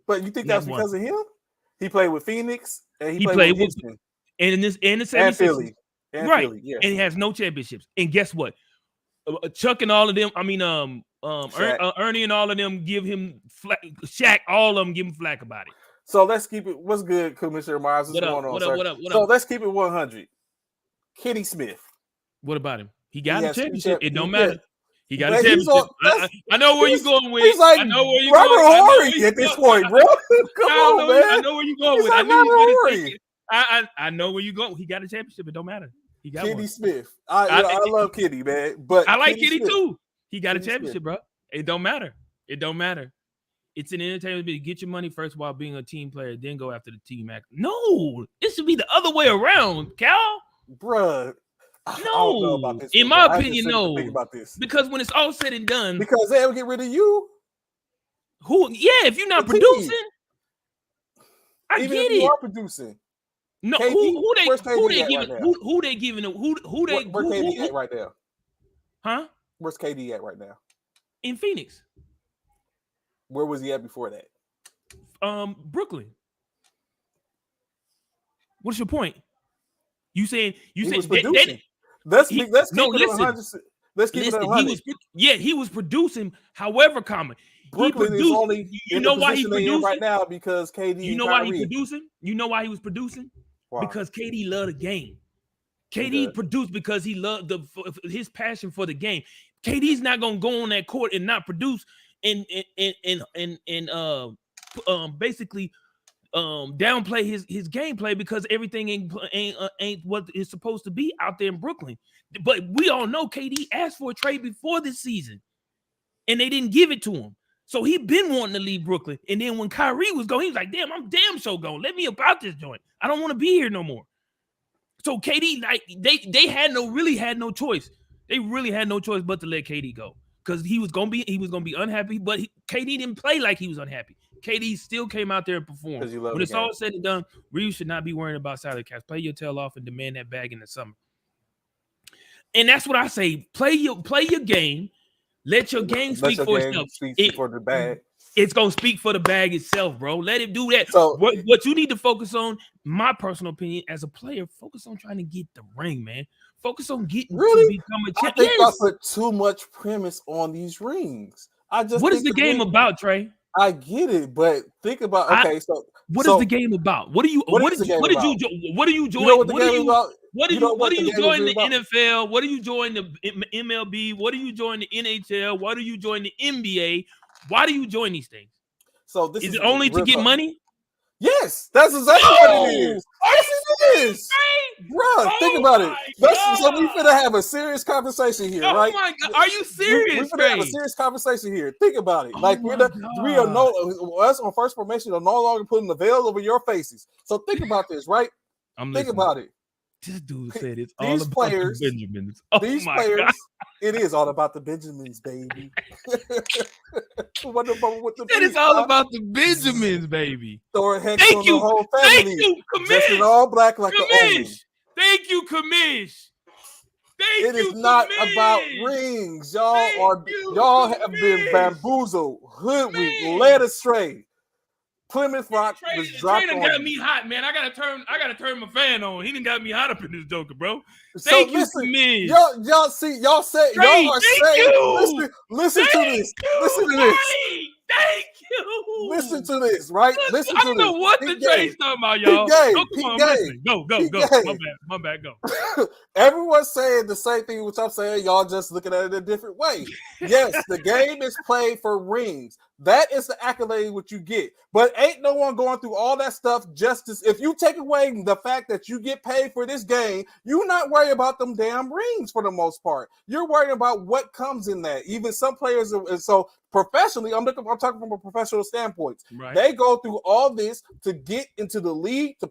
But you think that's because of him? He played with Phoenix and he played with Houston.
And the 76ers.
And Philly.
Philly, yeah. And he has no championships. And guess what? Chuck and all of them, Ernie and all of them give him flack. Shaq, all of them give him flack about it.
So let's keep it. What's good, Commissioner Myers? What's going on,
What up?
So let's keep it 100. Kenny Smith.
What about him? He got a championship. It don't matter. He got a championship. I know where you're going with.
He's like Robert Horry at this point, bro. Come on, man.
I know where you're going with. I know where you're going. He got a championship. It don't matter. He got
Kenny Smith. I love Kenny, man. But
I like Kenny too. He got a championship, bro. It don't matter. It's an entertainment. Get your money first while being a team player, then go after the team act. No, it should be the other way around, Cal.
Bruh.
No, in my opinion, no.
Think about this.
Because when it's all said and done,
because they'll get rid of you.
Who? Yeah, if you're not producing, I
even
get
if you are producing.
No,
KD,
who they giving?
Right
who they giving? Who they?
Where's KD at right now?
Huh?
Where's KD at right now?
In Phoenix.
Where was he at before that?
Brooklyn. What's your point? You saying Let's keep it 100. He was producing. However, common.
Brooklyn is
produced.
only
You
in
know
the
why he's
position they're in right
producing?
now because KD
You
and
know why he
Kyrie.
producing? You know why he was producing?
Why?
Because KD loved the game.
He
KD
does.
produced because he loved his passion for the game. KD's not gonna go on that court and not produce and basically downplay his gameplay because everything ain't what it's supposed to be out there in Brooklyn. But we all know KD asked for a trade before this season, and they didn't give it to him. So he been wanting to leave Brooklyn. And then when Kyrie was going, he was like, "Damn, I'm damn so gone. Let me about this joint. I don't want to be here no more." So KD, like they had no choice. They really had no choice but to let KD go because he was gonna be unhappy. But KD didn't play like he was unhappy. KD still came out there and performed. When it's all said and done, Reeves should not be worrying about salary caps. Play your tail off and demand that bag in the summer. And that's what I say. Play your game. Let your game speak for itself.
For the bag.
It's gonna speak for the bag itself, bro. Let it do that.
So
what you need to focus on, my personal opinion, as a player, focus on trying to get the ring, man. Focus on getting to become a champion.
I think I put too much premise on these rings.
What is the game about, Trey?
I get it, but think about
what is the game about? What did you join? What do you join the NFL? What do you join the MLB? What do you join the NHL? What do you join the NBA? Why do you join these things?
So this
is it only to get money?
Yes, that's exactly what it is. Yes, it is. Bro, think about it. So we finna have a serious conversation here, right?
Oh my God, are you serious?
We finna have a serious conversation here. Think about it. Like we are us on First Formation are no longer putting the veil over your faces. So think about this, right? Think about it.
This dude said it's all about the Benjamins.
These players, it is all about the Benjamins, baby.
It's all about the Benjamins, baby.
Throw a hex on the whole family.
Thank you, Kamish.
Just in all black like the Omen.
Thank you, Kamish.
It is not about rings. Y'all have been bamboozled, hoodwinked, led astray. Plymouth Rock was dropped on.
Got me hot, man. I gotta turn my fan on. He done got me hot up in this joker, bro. Thank you, Kamish.
Y'all say y'all are saying. Listen to this. Listen to this.
Thank you.
Listen to this, right? Listen to this.
I don't know what the Trey's talking about, y'all. Go. My bad, go.
Everyone's saying the same thing, which I'm saying. Y'all just looking at it a different way. Yes, the game is played for rings. That is the accolade what you get. But ain't no one going through all that stuff just as if you take away the fact that you get paid for this game, you're not worried about them damn rings for the most part. You're worried about what comes in that. Even some players are, so professionally, I'm talking from a professional standpoint. Right. They go through all this to get into the league to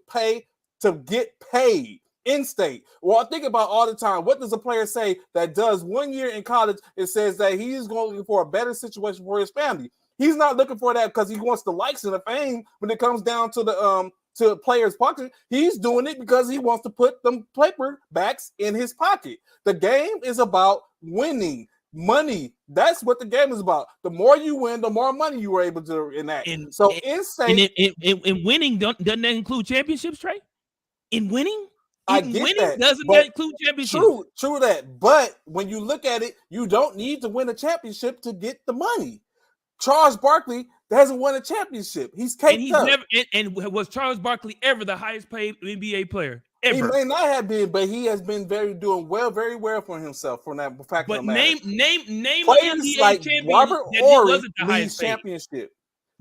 get paid. In state. Well, I think about all the time. What does a player say that does 1 year in college? It says that he's going for a better situation for his family. He's not looking for that because he wants the likes and the fame. When it comes down to the to players' pocket, he's doing it because he wants to put them paperbacks in his pocket. The game is about winning. Money. That's what the game is about. The more you win, the more money you are able to enact. So in state,
in winning, doesn't that include championships, Trey? In winning?
I get that.
Doesn't that include championships?
True that. But when you look at it, you don't need to win a championship to get the money. Charles Barkley hasn't won a championship. He's caked up.
And was Charles Barkley ever the highest paid NBA player? Ever?
He may not have been, but he has been very well for himself from that fact.
But name
players like Robert Horry needs championship.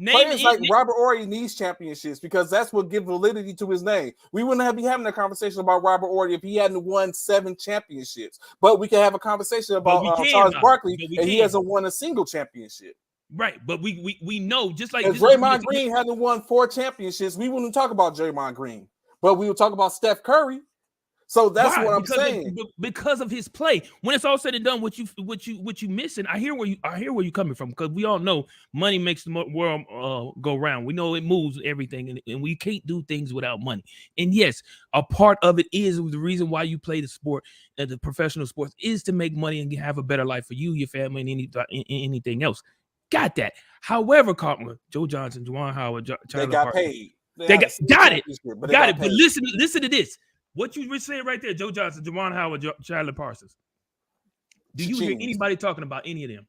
Players like Robert Horry needs championships because that's what gives validity to his name. We wouldn't be having a conversation about Robert Horry if he hadn't won 7 championships. But we can have a conversation about Charles Barkley, and he hasn't won a single championship.
Right, but we know just like
if Draymond Green hadn't won 4 championships, we wouldn't talk about Draymond Green, but we would talk about Steph Curry. So that's what I'm saying.
Because of his play, when it's all said and done, what you missing? I hear where you coming from because we all know money makes the world go round. We know it moves everything, and we can't do things without money. And yes, a part of it is the reason why you play the sport, the professional sports, is to make money and have a better life for you, your family, and anything else. Got that. However, Cartman, Joe Johnson, Juwan Howard,
they got paid.
They got it. But listen to this. What you were saying right there, Joe Johnson, Juwan Howard, Chandler Parsons. Do you hear anybody talking about any of them?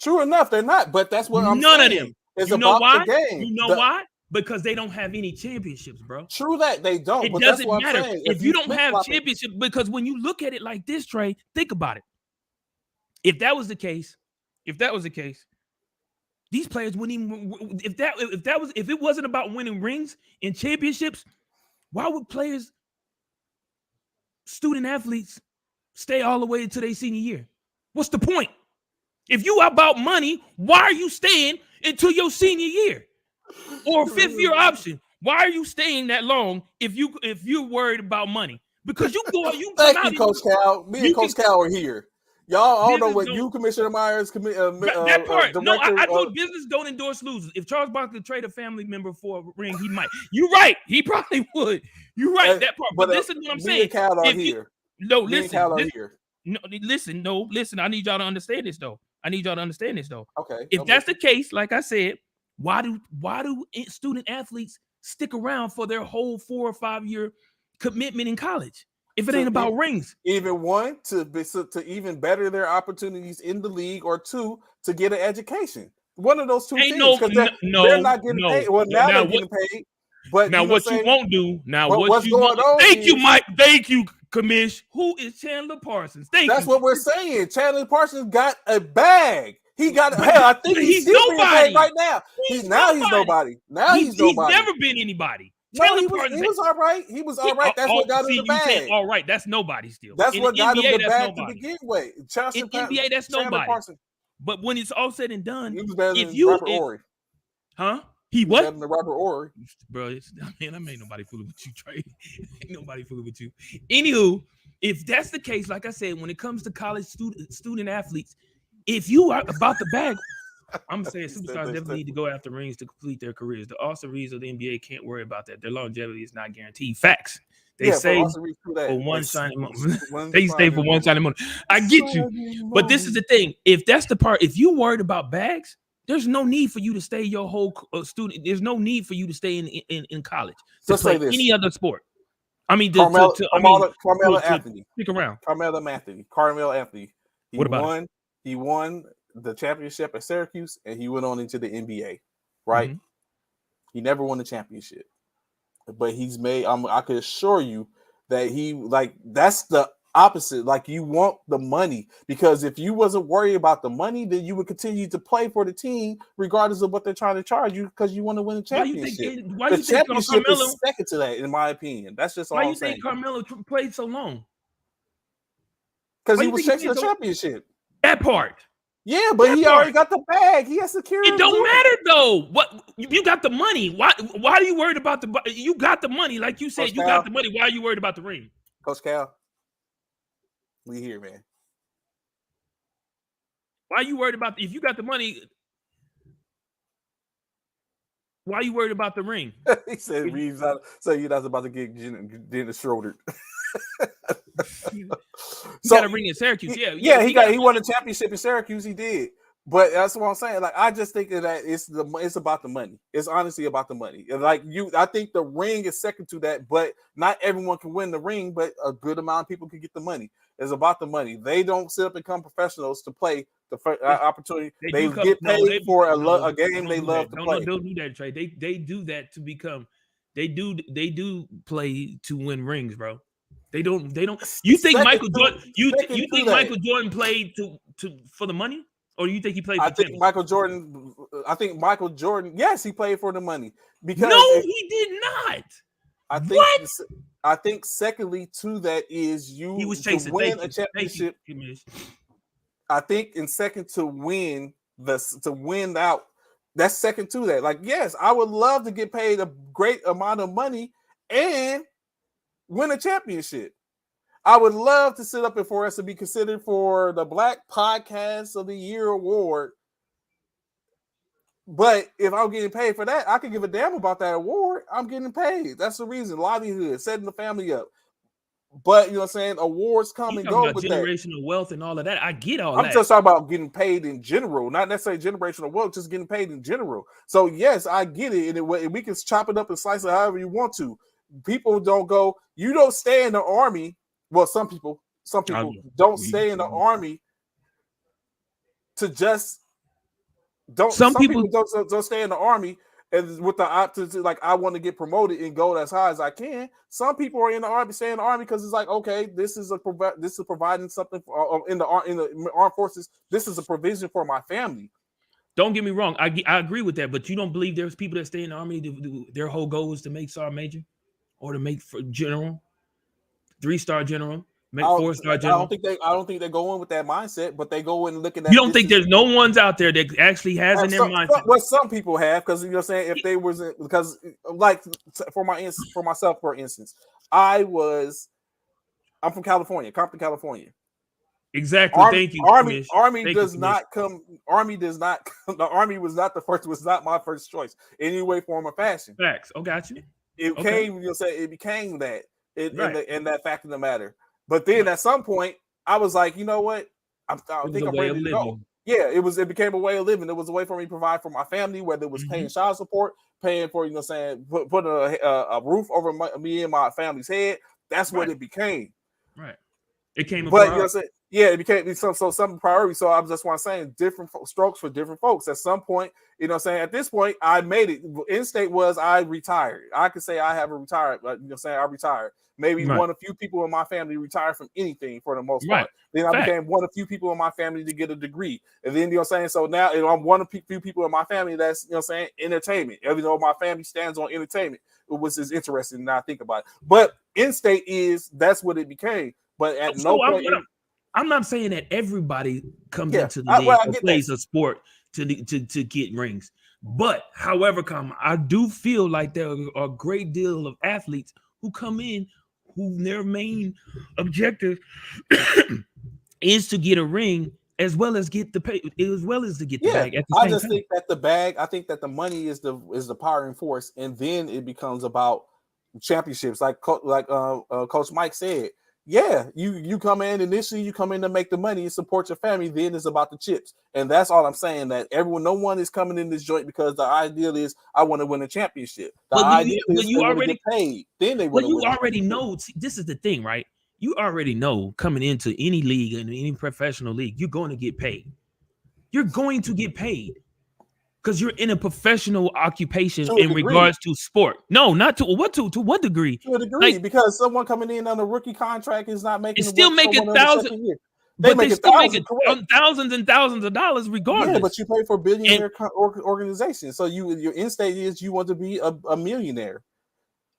True enough, they're not. But that's what I'm
None
saying.
of them.
It's
You know
about
why?
the game.
You know why? Because they don't have any championships, bro.
True that they don't.
It
but
doesn't
that's what
matter
I'm saying.
if you don't have
flip-flop it-
championship. Because when you look at it like this, Trey, think about it. If that was the case, these players wouldn't even. If it wasn't about winning rings and championships, why would student athletes, stay all the way into their senior year? What's the point? If you are about money, why are you staying until your senior year or fifth year option? Why are you staying that long if you're worried about money? Because you come
Thank
out
you, Coach Cal. Me and Coach Cal are here. Y'all all know what you, Commissioner Myers,
that part.
director.
No, I told business don't endorse losers. If Charles Barkley trade a family member for a ring, he might. You're right. He probably would. You're right. That part. But listen, what I'm saying.
Me and Cal are here.
Listen. I need y'all to understand this though.
Okay.
If that's the case, like I said, why do student athletes stick around for their whole 4 or 5 year commitment in college if it ain't about rings?
Even one, to even better their opportunities in the league, or two, to get an education. One of those two things. They're not getting paid. Well, now they're getting paid. But
now what you won't do. Now
what's going on?
Thank you, Mike. Thank you, Commish. Who is Chandler Parsons?
That's what we're saying. Chandler Parsons got a bag. He got. I think he's
nobody
right now. He's nobody. Now he's nobody.
He's never been anybody.
No, he was all right. He was all right. That's what got him the bag.
All right, that's nobody still.
That's what got him the bag to begin with.
In NBA, that's nobody. But when it's all said and done,
he was better than Robert Horry.
Huh? He what?
Better than Robert Horry.
Bro, I ain't nobody fooling with you, Trey. Ain't nobody fooling with you. Anywho, if that's the case, like I said, when it comes to college student athletes, if you are about the bag, I'm gonna say superstars definitely need to go after rings to complete their careers. The All-Star of the NBA can't worry about that. Their longevity is not guaranteed. Facts. They say for one shiny moment. They stay for one shiny moment. I get you, but this is the thing. If that's the part, if you worried about bags, there's no need for you to stay your whole student. There's no need for you to stay in college to play any other sport. I mean,
Carmelo Anthony.
Stick around.
Carmelo Anthony. He won the championship at Syracuse, and he went on into the NBA. Right? Mm-hmm. He never won the championship, but he's made. I can assure you that that's the opposite. Like, you want the money, because if you wasn't worried about the money, then you would continue to play for the team regardless of what they're trying to charge you, because you want to win a championship.
Why you think
championship is second to that, in my opinion. That's just all I'm saying.
Why you think Carmelo played so long?
Because he was chasing a championship.
That part.
Yeah, but he already got the bag. He has security.
It don't matter though. What you got the money? Why are you worried about you got the money? Like you said, got the money. Why are you worried about the ring?
Coach Cal, we here, man.
Why are you worried about if you got the money? Why are you worried about the ring?
He said Reeves out, so you're not about to get Dennis Schroeder.
He got a ring in Syracuse.
He won a championship in Syracuse. He did, but that's what I'm saying. Like, I just think that it's about the money. It's honestly about the money. Like, I think the ring is second to that, but not everyone can win the ring. But a good amount of people can get the money. It's about the money. They don't sit up and become professionals to play the opportunity. They get paid for a game they love to play.
Don't do that, Trey. They do that to become. They do play to win rings, bro. They don't. You think Michael Jordan? You think Michael Jordan played for the money, or you think he played? I think
Michael Jordan. Yes, he played for the money. Because
he did not.
I think secondly to that is he was chasing to win a championship. I think in second to win out. That's second to that. Like, yes, I would love to get paid a great amount of money and win a championship. I would love to sit up and for us to be considered for the Black Podcast of the Year award. But if I'm getting paid for that, I can give a damn about that award. I'm getting paid. That's the reason. Livelihood, setting the family up. But, you know what I'm saying? Awards come and go with
generational wealth and all of that. I get all
that. I'm just talking about getting paid in general, not necessarily generational wealth, just getting paid in general. So, yes, I get it. And we can chop it up and slice it however you want to. People don't go, you don't stay in the army. Well, some people don't stay in the army to just some people don't stay in the Army and with the option to like I want to get promoted and go as high as I can. Some people are in the Army, stay in the Army because it's like, okay, this is providing something in the armed forces. This is a provision for my family.
Don't get me wrong, I agree with that, but you don't believe there's people that stay in the Army their whole goal is to make sergeant major or to make general, 3-star general. Make 4-star general.
I don't think they go in with that mindset, but they go in looking at.
You don't think there's no ones out there that actually has in their mindset?
Well, some people have, because you know what I'm saying. If they was because like for myself, for instance, I'm from California, Compton, California.
Exactly. Thank you.
Army does not come. The Army was not the first. Was not my first choice in any way, form, or fashion.
Facts. Oh, got you.
It came. You'll say it became that. In that fact of the matter. But then at some point, I was like, you know what? I think I'm ready to go. Yeah, it became a way of living. It was a way for me to provide for my family, whether it was paying child support, paying for, you know what I'm saying, putting a roof over me and my family's head. That's what it became.
Right. It came
but you know what I'm saying? Yeah, it became some priority. So I was just want to say different strokes for different folks. At some point, you know what I'm saying? At this point, I made it. In state was I retired. I could say I have a retired, but you know what I'm saying? I retired. Maybe one of few people in my family retired from anything for the most part. Then I became one of few people in my family to get a degree. And then, you know what I'm saying? So now I'm one of few people in my family that's, you know what I'm saying, entertainment. Even though my family stands on entertainment, which is interesting now I think about it. But in-state that's what it became. But at no point...
I'm not saying that everybody comes into the league and plays a sport to get rings. But, however, I do feel like there are a great deal of athletes who come in who their main objective is to get a ring as well as get the pay, as well as to get the bag. At the same time.
Think that the bag, I think that the money is the powering force, and then it becomes about championships, like Coach Mike said. Yeah, you come in initially, you come in to make the money and support your family. Then it's about the chips, and that's all I'm saying. That no one is coming in this joint because the ideal is I want to win a championship. The idea is you already get paid. Then they want.
You already know. See, this is the thing, right? You already know coming into any league and any professional league, you're going to get paid. You're going to get paid. Because you're in a professional occupation in regards to sport. No, not to what degree?
To a degree, because someone coming in on a rookie contract is not making.
It's still making thousands. They still making thousands and thousands of dollars regardless.
Yeah, but you play for billionaire organizations, so your in state is you want to be a millionaire.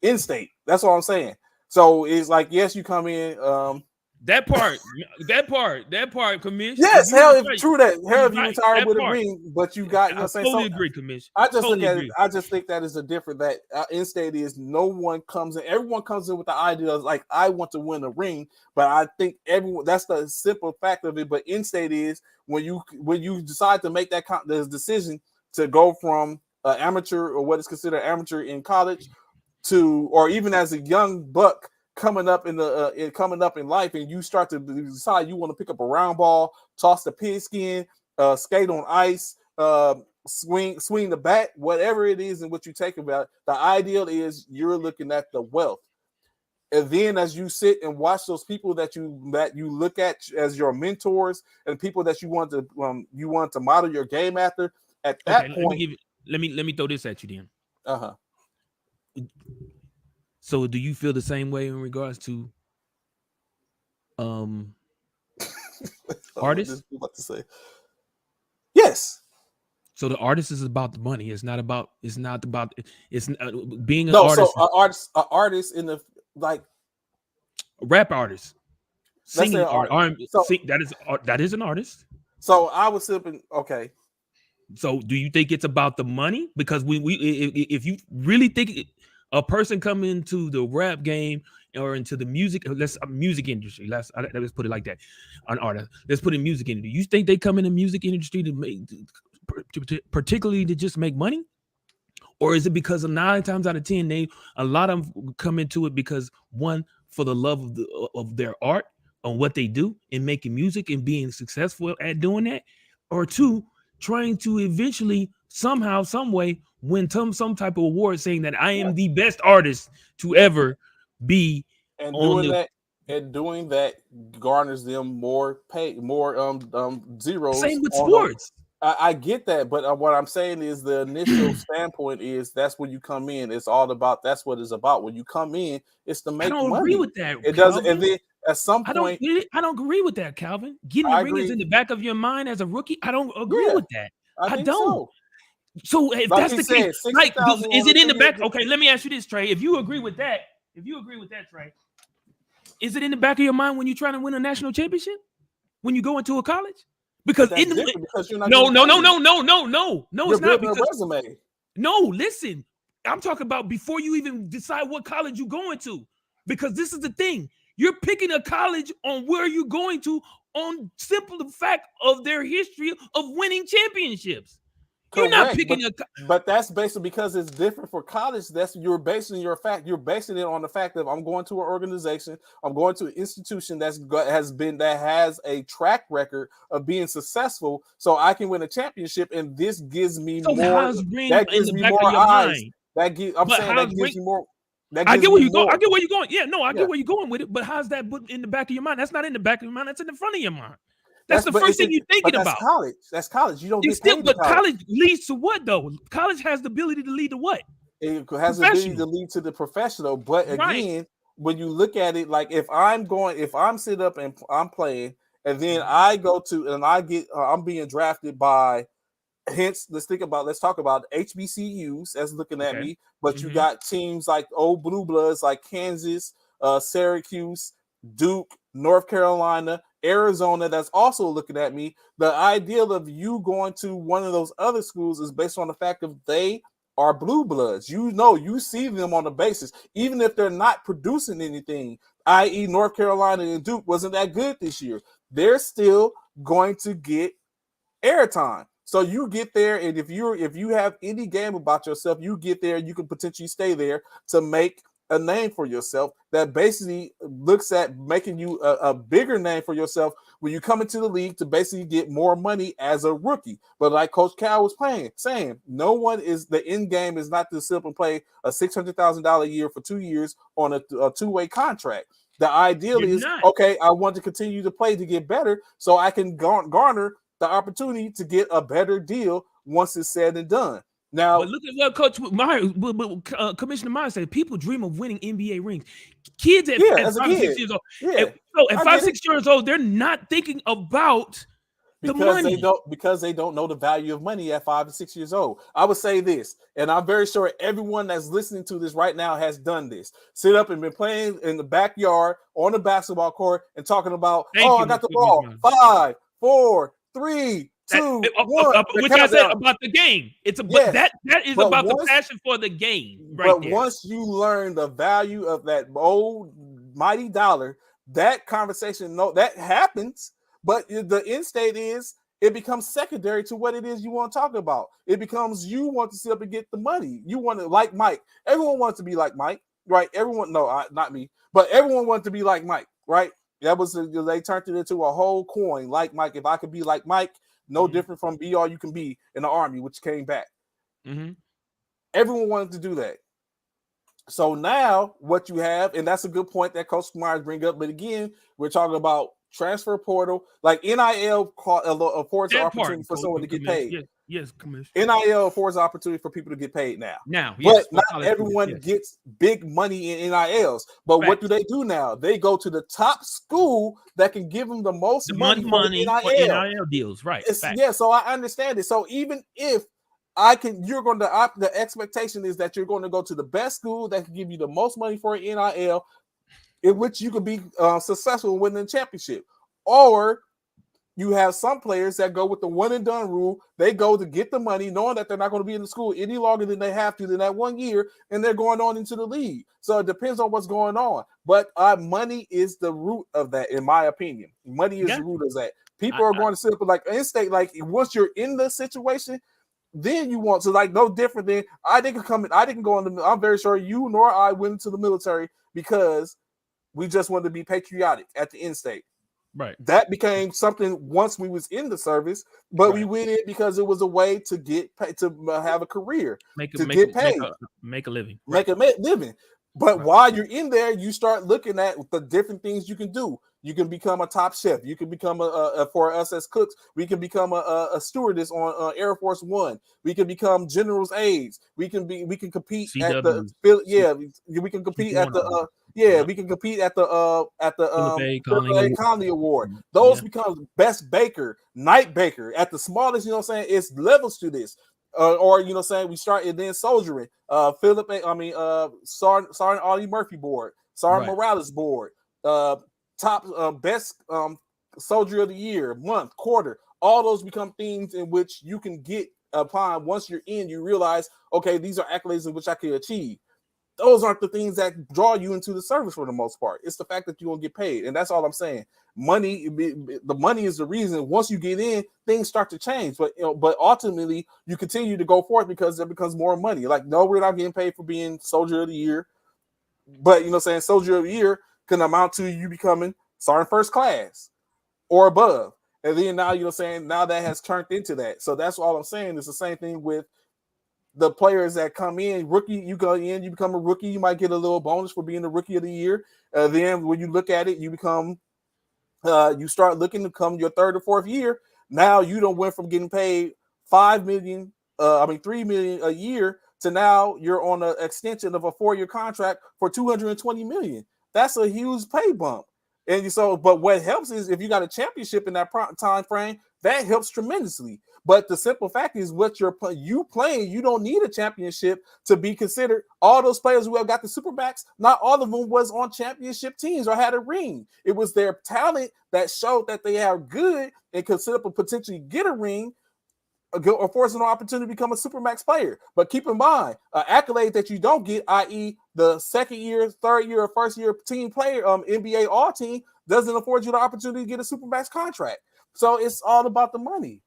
In state, that's all I'm saying. So it's like, yes, you come in.
That part, Commish.
Yes, true that. Hell, if you retired with a ring, but you got, you know,
I totally agree, Commish.
I just think that is a different that in state is no one comes in. Everyone comes in with the idea of like I want to win a ring, but I think everyone that's the simple fact of it. But in state is when you decide to make the decision to go from amateur or what is considered amateur in college to, or even as a young buck. Coming up in life, and you start to decide you want to pick up a round ball, toss the pigskin, skate on ice, swing the bat, whatever it is, and what you take about. The ideal is you're looking at the wealth, and then as you sit and watch those people that you look at as your mentors and people that you want to model your game after. At that point,
let me throw this at you then. So do you feel the same way in regards to artists?
What to say? Yes.
So the artist is about the money. It's not about being an
artist.
So
an artist in the like
rap artist, singing R&B. That is an artist.
So I was sipping. Okay.
So do you think it's about the money? Because if you really think a person coming into the rap game or into the music industry, let's put it like that, an artist. Let's put in music industry. You think they come in the music industry particularly to just make money, or is it because of 9 times out of 10 a lot of them come into it because one, for the love of their art on what they do in making music and being successful at doing that, or two, trying to eventually somehow, some way win some type of award saying that I am the best artist to ever be.
And doing that garners them more pay, more zeros.
Same with sports.
I get that, but what I'm saying is the initial standpoint is that's when you come in. It's all about that's what it's about. When you come in, it's to
I
make
don't
money.
agree with that,
It doesn't, and
Calvin.
then at some
I don't
point,
I don't agree with that, Calvin. Getting
I
the ring is
agree.
in the back of your mind as a rookie. I don't agree
Yeah,
with that.
I
I
think
don't.
so.
So if
Like
that's
he
the case,
said,
like,
60,000
is
on a
it in the
3-year
back? Okay, let me ask you this, Trey. If you agree with that, Trey, is it in the back of your mind when you're trying to win a national championship? When you go into a college? Because
That's
in the
different because you're not
no,
getting
no, no,
paid.
no, no, no, no, no,
You're
it's not.
building a
Because
resume.
no, listen, I'm talking about before you even decide what college you're going to. Because this is the thing. You're picking a college on where you're going to on simple the fact of their history of winning championships. You're not
Correct,
picking
but that's basically because it's different for college. That's you're basing you're basing it on the fact that I'm going to an organization, I'm going to an institution that has a track record of being successful, so I can win a championship, and this gives me
so
more.
how's ring
That
in
gives
the
me
back of
more
your
eyes.
mind?
I'm
But
saying
how's
that gives
ring?
me more. That
I
gives
get where
me
you go.
more.
I get where you're going. Yeah, no, I
Yeah.
get where you're going with it. But how's that in the back of your mind? That's not in the back of your mind. That's in the front of your mind. That's the first thing you're thinking
that's
about.
college. That's college. You don't
You
get
still,
paid in
but
college.
college leads to what though? College has the ability to lead to what?
It has the ability to lead to the professional. But again, when you look at it, like if I'm sitting up and I'm playing, and then I go to and I get I'm being drafted by. Hence, let's talk about HBCUs as looking at me. But you got teams like old Blue Bloods like Kansas, Syracuse, Duke, North Carolina, Arizona that's also looking at me. The ideal of you going to one of those other schools is based on the fact that they are Blue Bloods. You see them on the basis, even if they're not producing anything, i.e. North Carolina and Duke wasn't that good this year. They're still going to get airtime. So you get there, and if you have any game about yourself, you get there, you can potentially stay there to make a name for yourself that basically looks at making you a bigger name for yourself when you come into the league to basically get more money as a rookie. But like Coach Cal was saying, no one is the end game is not to simply play a $600,000 a year for 2 years on a two-way contract. The ideal is okay, I want to continue to play to get better so I can garner the opportunity to get a better deal once it's said and done. Now,
but look at what Coach Commissioner Myers said. People dream of winning NBA rings. Kids at 5 or 6 years old.
Yeah.
So at 5 or 6 years old, they're not thinking about the money
because they don't know the value of money at 5 or 6 years old. I would say this, and I'm very sure everyone that's listening to this right now has done this. Sit up and been playing in the backyard on the basketball court and talking about, I got the ball. 5, 4, 3, 2, 1.
Which I said about the game. It's that is about the passion for the game, right? But
once you learn the value of that old mighty dollar, that conversation, that happens. But the end state is it becomes secondary to what it is you want to talk about. It becomes you want to sit up and get the money. You want to like Mike. Everyone wants to be like Mike, right? Not me, but everyone wants to be like Mike, right? That was they turned it into a whole coin. Like Mike, if I could be like Mike, no different from be all you can be in the army, which came back. Everyone wanted to do that. So now what you have, and that's a good point that Coach Myers bring up. But again, we're talking about transfer portal, like NIL affords an opportunity for someone to get paid.
Yes, Commissioner.
NIL affords opportunity for people to get paid now.
Yes,
but not everyone gets big money in NILs. But what do they do now? They go to the top school that can give them the most money for
NIL deals, right?
Yeah, so I understand it. So even if the expectation is that you're going to go to the best school that can give you the most money for an NIL, in which you could be successful in winning the championship. Or you have some players that go with the one and done rule. They go to get the money, knowing that they're not going to be in the school any longer than they have to in that 1 year, and they're going on into the league. So it depends on what's going on. But money is the root of that, in my opinion. Money is the root of that. People are going to sit up like in-state, like once you're in the situation, then you want to no different than I didn't go in the. I'm very sure you nor I went into the military because we just wanted to be patriotic at the end state.
Right.
That became something once we was in the service, but we went in because it was a way to get paid, to have a career, get paid,
make a living,
make a living. But while you're in there, you start looking at the different things you can do. You can become a top chef. You can become for us as cooks. We can become a stewardess on Air Force One. We can become generals aides. We can compete at the we can compete at the we can compete at the Philip A. Conley Award. Those become best baker, night baker at the smallest. You know what I'm saying? It's levels to this. Or you know, what I'm saying we start and then soldiering. Sergeant Audie Murphy board, Sergeant Morales board, top best soldier of the year, month, quarter. All those become things in which you can get upon. Once you're in, you realize, okay, these are accolades in which I can achieve. Those aren't the things that draw you into the service for the most part. It's the fact that you're gonna get paid, and that's all I'm saying. The money is the reason. Once you get in, things start to change. But but ultimately, you continue to go forth because there becomes more money. Like, no, we're not getting paid for being Soldier of the Year, but you know, what I'm saying Soldier of the Year can amount to you becoming Sergeant First Class or above, and then now you know, what I'm saying now that has turned into that. So that's all I'm saying. It's the same thing with the players that come in, rookie, you go in, you become a rookie, you might get a little bonus for being the Rookie of the Year. Then when you look at it, you become, you start looking to come your third or fourth year. Now you don't went from getting paid $3 million a year to now you're on an extension of a 4-year contract for $220 million. That's a huge pay bump. And so, but what helps is if you got a championship in that time frame, that helps tremendously. But the simple fact is, what you're playing, you don't need a championship to be considered. All those players who have got the Supermax, not all of them was on championship teams or had a ring. It was their talent that showed that they are good and could sit up and potentially get a ring or force an opportunity to become a Supermax player. But keep in mind, an accolade that you don't get, i.e. the second year, third year, or first year team player, NBA All-Team, doesn't afford you the opportunity to get a Supermax contract. So it's all about the money.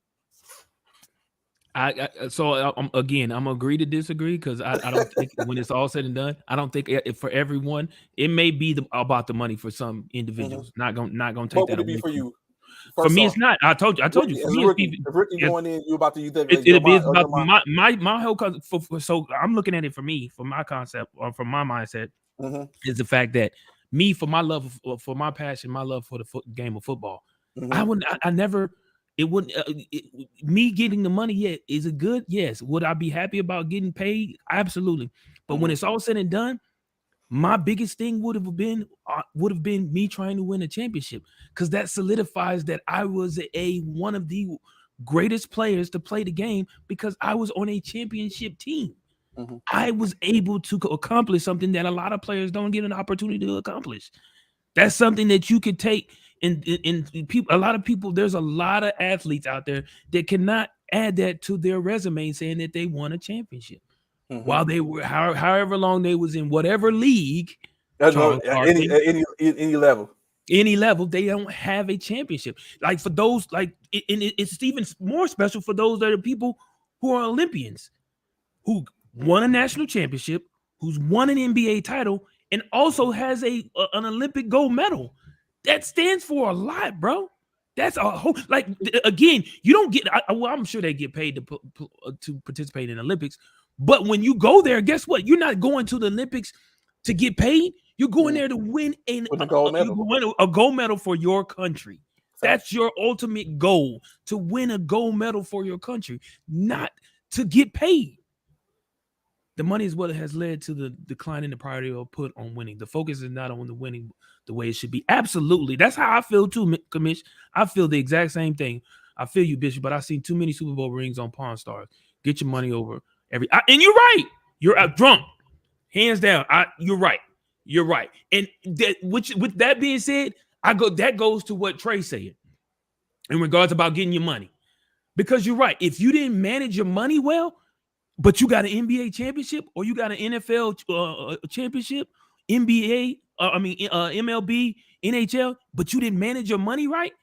Again, I'm agree to disagree because I don't think when it's all said and done, I don't think for everyone it may be about the money for some individuals. Not gonna take
what
that
would it
away
be for you?
For me, it's not. I told you. For me,
rookie going in, you about to use that.
It's about my whole concept. So I'm looking at it for me, for my concept or from my mindset, is the fact that me, for my love, for my passion, my love for the game of football, I never. It wouldn't me getting the money yet. Is it good? Yes. Would I be happy about getting paid? Absolutely. But when it's all said and done, my biggest thing would have been me trying to win a championship, because that solidifies that I was one of the greatest players to play the game because I was on a championship team. I was able to accomplish something that a lot of players don't get an opportunity to accomplish. That's something that you could take. And people, a lot of people, there's a lot of athletes out there that cannot add that to their resume saying that they won a championship while they were however long they was in whatever league.
Any level.
Any level, they don't have a championship. Like for those, it's even more special for those that are people who are Olympians, who won a national championship, who's won an NBA title, and also has an Olympic gold medal. That stands for a lot, bro. That's a whole, again, you don't get, I'm sure they get paid to participate in Olympics, but when you go there, guess what? You're not going to the Olympics to get paid. You're going there to win a gold medal for your country. That's your ultimate goal, to win a gold medal for your country, not to get paid. The money is what has led to the decline in the priority of put on winning. The focus is not on the winning the way it should be. Absolutely. That's how I feel too, Commish. I feel the exact same thing. I feel you, Bishop, but I've seen too many Super Bowl rings on Pawn Stars. Get your money over and you're right. You're out drunk. Hands down. You're right. You're right. And with that being said, that goes to what Trey said in regards about getting your money. Because you're right. If you didn't manage your money well, but you got an NBA championship or you got an NFL championship, MLB, NHL, but you didn't manage your money right,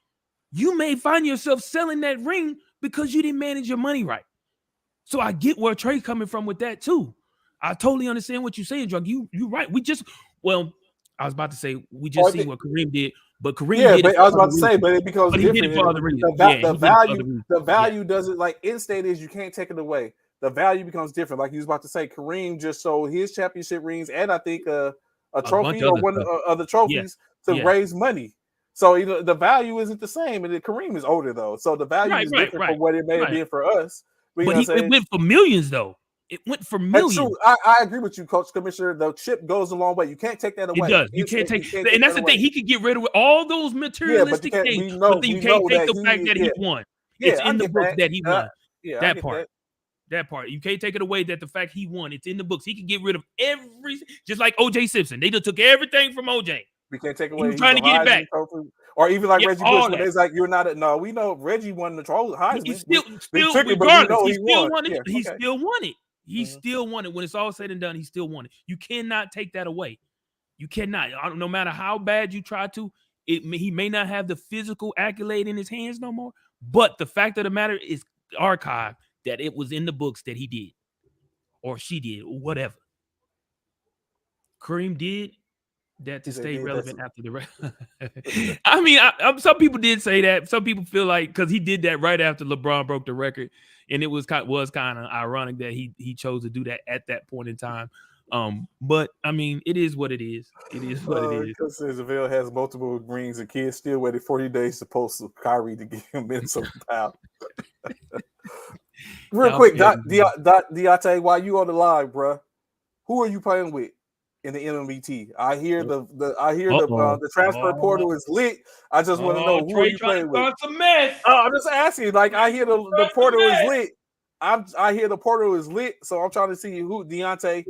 you may find yourself selling that ring because you didn't manage your money right. So I get where Trey's coming from with that too. I totally understand what you're saying, Drug. You're right. I was about to say we just seen what Kareem did, but Kareem did.
But I was about to say, but it becomes different.
He did it for other reasons.
The value doesn't, like in state is you can't take it away. The value becomes different. Like he was about to say, Kareem just sold his championship rings and I think a trophy or one of the trophies to raise money. So the value isn't the same, and Kareem is older though, so the value is different from what it may have been for us.
But it went for millions though. It went for millions.
That's true. I agree with you, Coach Commissioner. The chip goes a long way. You can't take that away.
It does. You can't take, and that's the thing. He could get rid of all those materialistic things, but you can't take the fact that he won. It's in the books that he won. That part. That part. You can't take it away that the fact he won. It's in the books. He can get rid of just like O.J. Simpson. They just took everything from O.J.
We can't take away.
He's trying to get it back.
Or even like Reggie Bush, when it's like you're not no, we know Reggie won the Heisman.
He still regardless, he still won it. He still won it. He still won it. When it's all said and done, he still won it. You cannot take that away. You cannot. No matter how bad you try to, he may not have the physical accolade in his hands no more. But the fact of the matter is archived that it was in the books that he did, or she did, or whatever. Kareem did that to stay relevant after the rest. I mean, some people did say that. Some people feel like because he did that right after LeBron broke the record, and it was kind of ironic that he chose to do that at that point in time. But I mean, it is what it is. It is what it is.
Because Zavale has multiple rings, and kids still waited 40 days to post Kyrie to give him Minnesota power. Real quick, Deontay, while you on the line, bro, who are you playing with in the NMBT? I hear the transfer portal is lit. I just want to know who are you playing with. I'm just asking. Like I hear the portal is lit. I hear the portal is lit. So I'm trying to see who Deontay.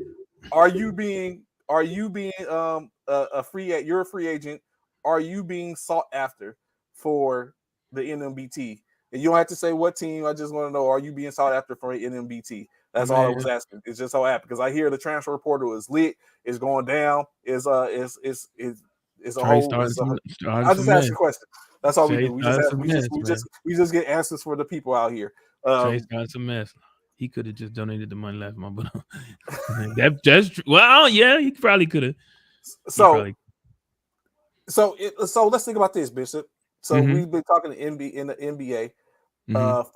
Are you being a free agent? Are you being sought after for the NMBT? And you don't have to say what team. I just want to know: are you being sought after for NMBT? That's all I was asking. It's just so happy because I hear the transfer portal is lit. It's going down. It's a whole. I just asked a question. That's all we do. We just get answers for the people out here.
Trey's got some mess. He could have just donated the money last month, but that's true. Well, yeah, he probably could have.
So let's think about this, Bishop. So we've been talking in the NBA.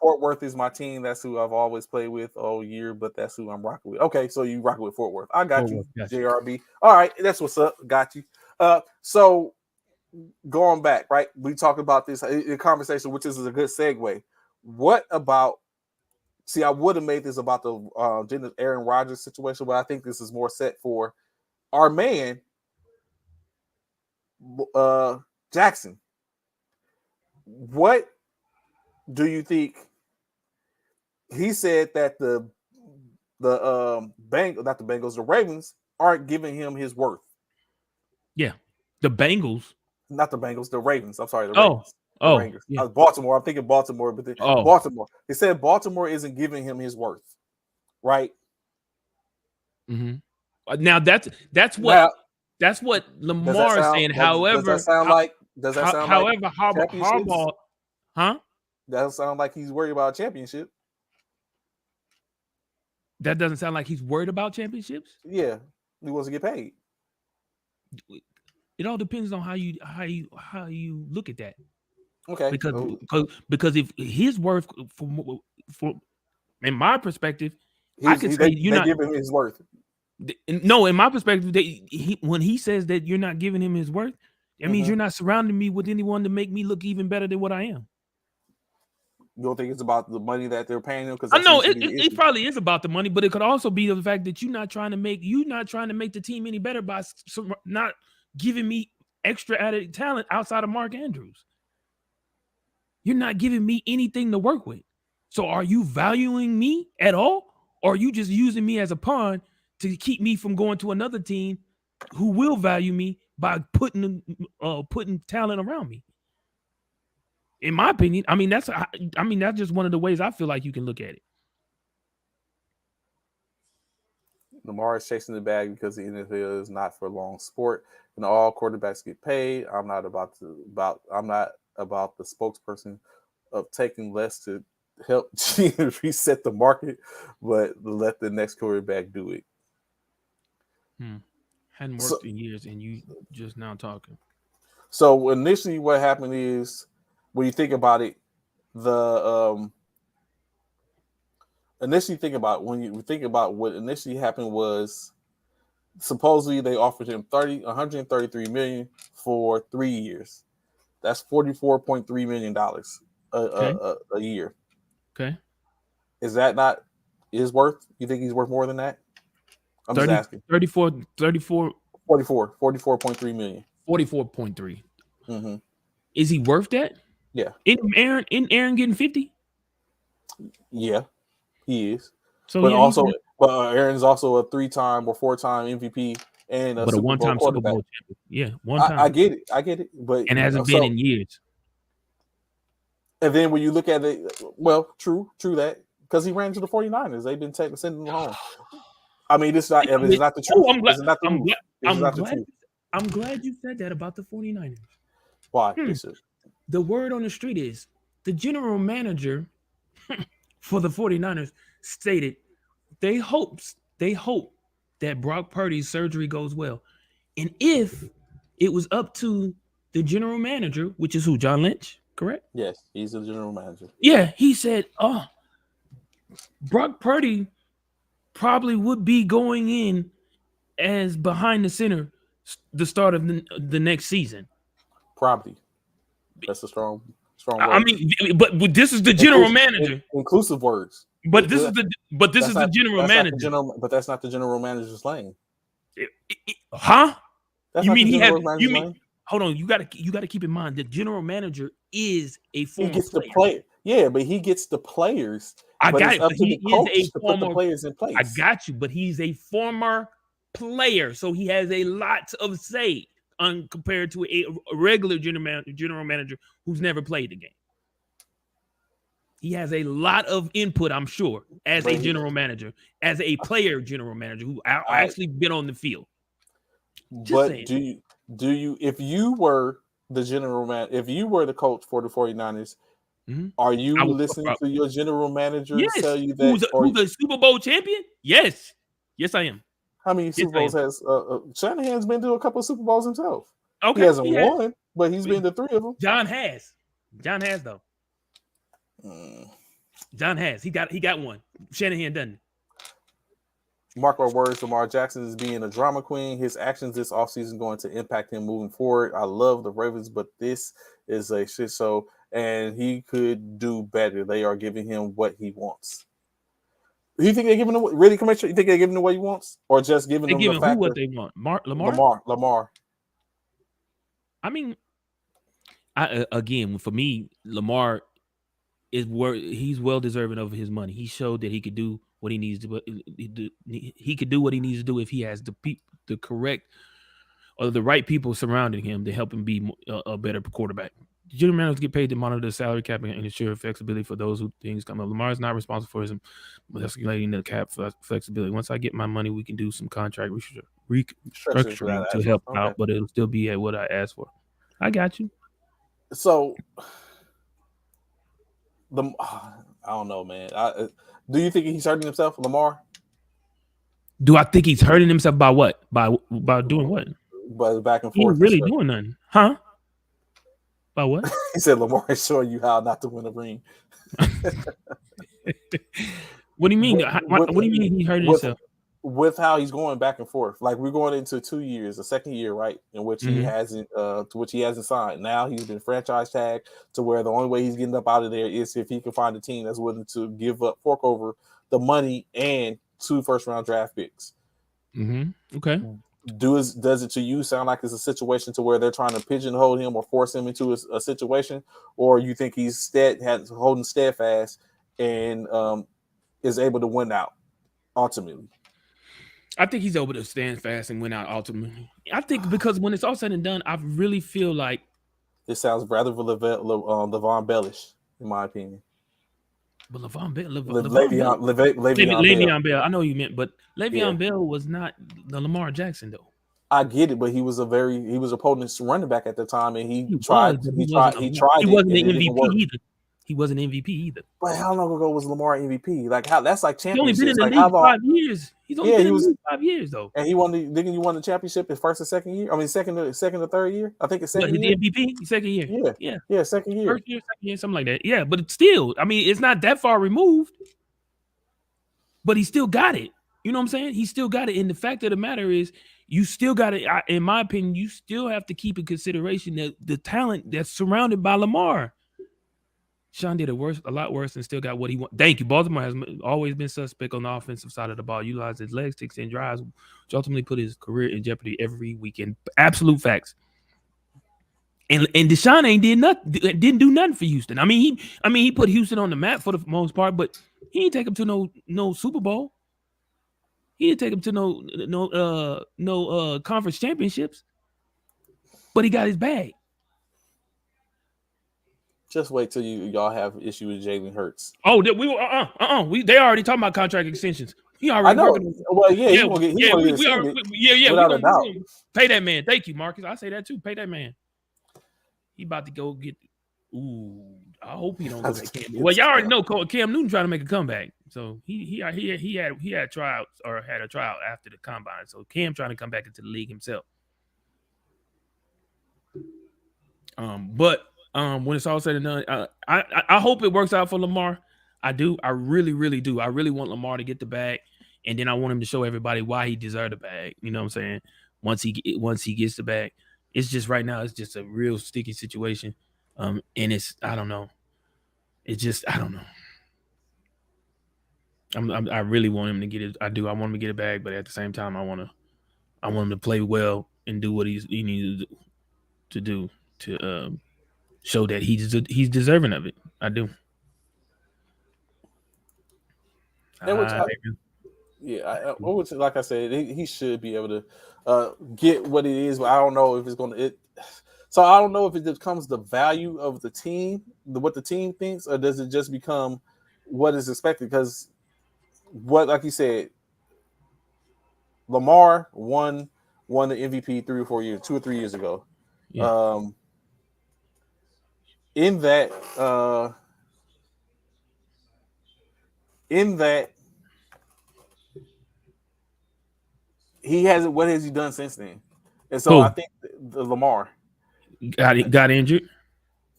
Fort Worth is my team. That's who I've always played with all year, but that's who I'm rocking with. Okay, so you rocking with Fort Worth. I got you, JRB. All right, that's what's up. Got you. So going back, right? We talked about this in conversation, which is a good segue. What about? See, I would have made this about the Aaron Rodgers situation, but I think this is more set for our man, Jackson. What do you think? He said that the Ravens aren't giving him his worth.
Yeah, the Bengals,
not the Bengals, the Ravens. I'm sorry, the Ravens.
Ravens.
Yeah. Baltimore. I'm thinking Baltimore, but Baltimore. They said Baltimore isn't giving him his worth, right?
Mm-hmm. Now that's what Lamar is saying. However,
does that sound like
Harbaugh, huh?
Doesn't sound like he's worried about a championship.
That doesn't sound like he's worried about championships.
Yeah, he wants to get paid.
It all depends on how you look at that.
Okay,
because if his worth for in my perspective, I could say you're not
giving him his worth.
No, in my perspective, when he says that you're not giving him his worth, that means you're not surrounding me with anyone to make me look even better than what I am.
You don't think it's about the money that they're paying him? Because
I know it probably is about the money, but it could also be the fact that you're not trying to make the team any better by not giving me extra added talent outside of Mark Andrews. You're not giving me anything to work with. So are you valuing me at all? Or are you just using me as a pawn to keep me from going to another team who will value me by putting talent around me? In my opinion, that's just one of the ways I feel like you can look at it.
Lamar is chasing the bag because the NFL is not for long sport, and all quarterbacks get paid. I'm not about the spokesperson of taking less to help reset the market, but let the next quarterback do it.
Hadn't worked in years, and you just now talking.
So initially, what happened is, when you think about it, when you think about what initially happened was, supposedly they offered him $133 million for 3 years. That's $44.3 million
Okay.
a year.
Okay.
Is that not his worth? You think he's worth more than that? I'm just asking. 44.3 million.
44.3.
Mm-hmm.
Is he worth that?
Yeah.
Isn't Aaron getting 50?
Yeah, he is.
So
But
yeah,
also, Aaron's also a 3-time or 4-time MVP and a
but a
Super Bowl
one-time Super
quarterback.
Bowl champion. Yeah, one time.
I get it. But
And hasn't been in years.
And then when you look at it, well, true that, because he ran to the 49ers. They've been sending him home. I mean, it's not the truth.
I'm glad you said that about the 49ers.
Why?
The word on the street is the general manager for the 49ers stated they hope that Brock Purdy's surgery goes well. And if it was up to the general manager, which is who, John Lynch, correct?
Yes, he's the general manager.
Yeah, he said, Brock Purdy probably would be going in as behind the center the start of the next season.
Probably. That's a strong word.
I mean, but this is the general manager.
Inclusive words.
But this is the general manager.
But that's not the general manager's lane.
Huh?
That's
you
not
mean
the
he
general
has?
manager's
You mean?
lane?
Hold on. You got to keep in mind the general manager is a former player.
The player. Yeah, but he gets the players.
I got it.
Up
but
to
he
the coach
is a
to
former
put the players in place.
I got you, but he's a former player, so he has a lot of say compared to a regular general manager who's never played the game. He has a lot of input, I'm sure, as a general manager, as a player general manager who actually been on the field.
But saying. do you if you were the general man, if you were the coach for the 49ers, are you listening to your general manager tell you that
who's a Super Bowl champion? Yes, I am.
How many Super Bowls has Shanahan's been to? A couple of Super Bowls himself.
Okay,
he hasn't won, but he's been to 3 of them.
John has though. John has. He got one. Shanahan doesn't.
Mark our words, Lamar Jackson is being a drama queen. His actions this offseason going to impact him moving forward. I love the Ravens, but this is a shit show, and he could do better. They are giving him what he wants. Do you think they're giving him really, Commissioner? You think they're giving him what he wants, or just giving him the fact
what they want?
Lamar.
I mean, again, for me, Lamar he's well deserving of his money. He showed that he could do what he needs to do. He could do what he needs to do if he has the correct or the right people surrounding him to help him be a better quarterback. General managers get paid to monitor the salary cap and ensure flexibility for those who things come up. Lamar is not responsible for his escalating the cap flexibility. Once I get my money, we can do some contract restructuring to help out, but it'll still be at what I asked for. I got you.
So, I don't know, man. Do you think he's hurting himself, Lamar?
Do I think he's hurting himself by what? By doing what?
By back and forth.
He really doing nothing, huh? By what?
He said Lamar is showing you how not to win a ring.
What do you mean? What do you mean he's hurting himself?
With how he's going back and forth, like we're going into 2 years, a second year, right, in which he hasn't, signed. Now he's been franchise tagged to where the only way he's getting up out of there is if he can find a team that's willing to fork over the money and 2 first-round draft picks.
Okay.
Does it to you sound like it's a situation to where they're trying to pigeonhole him or force him into a situation, or you think he's holding steadfast and is able to win out ultimately?
I think he's able to stand fast and win out ultimately. I think because when it's all said and done, I really feel like
this sounds rather Le'Veon Bellish, in my opinion.
But Le'Veon Bell. I know you meant, but Le'Veon Bell was not the Lamar Jackson though.
I get it, but he was a potent running back at the time, and he wasn't
the MVP either. He wasn't MVP either.
But how long ago was Lamar MVP? Like that's like
championship. He's only been in the league 5 years. He's only been in the league 5 years though.
And he won the championship his first and second year. I mean, second or third year. I think it's second
year. The MVP, second year.
Yeah, second year.
First year, second year, something like that. Yeah, but it's still, I mean, it's not that far removed. But he still got it. You know what I'm saying? He still got it. And the fact of the matter is, you still got to, in my opinion, you still have to keep in consideration that the talent that's surrounded by Lamar. Sean did a lot worse, and still got what he wants. Thank you. Baltimore has always been suspect on the offensive side of the ball. Utilized his legs to extend drives, which ultimately put his career in jeopardy every weekend. Absolute facts. And Deshaun didn't do nothing for Houston. I mean, he put Houston on the map for the most part, but he didn't take him to no Super Bowl. He didn't take him to no conference championships. But he got his bag.
Just wait till y'all have issue with Jalen Hurts.
Oh, they already talking about contract extensions. He already.
I know. Well, yeah,
without a doubt. Pay that man. Thank you, Marcus. I say that too. Pay that man. He about to go get. Ooh, I hope he don't go back. Well, y'all already know Cam Newton trying to make a comeback, so he had tryouts or had a tryout after the combine. So Cam trying to come back into the league himself. But when it's all said and done, I hope it works out for Lamar. I do. I really, really do. I really want Lamar to get the bag, and then I want him to show everybody why he deserved the bag. You know what I'm saying? Once he gets the bag, it's just right now. It's just a real sticky situation, and it's I don't know. It's just I don't know. I really want him to get it. I do. I want him to get a bag, but at the same time, I want him to play well and do what he needs to do to show that he's deserving of it. I do.
Like I said, he should be able to get what it is, but I don't know if it's going to. So I don't know if it becomes the value of the team, what the team thinks, or does it just become what is expected? Because like you said, Lamar won the MVP 2 or 3 years ago. Yeah. In that he hasn't. What has he done since then? And so I think the Lamar
got injured.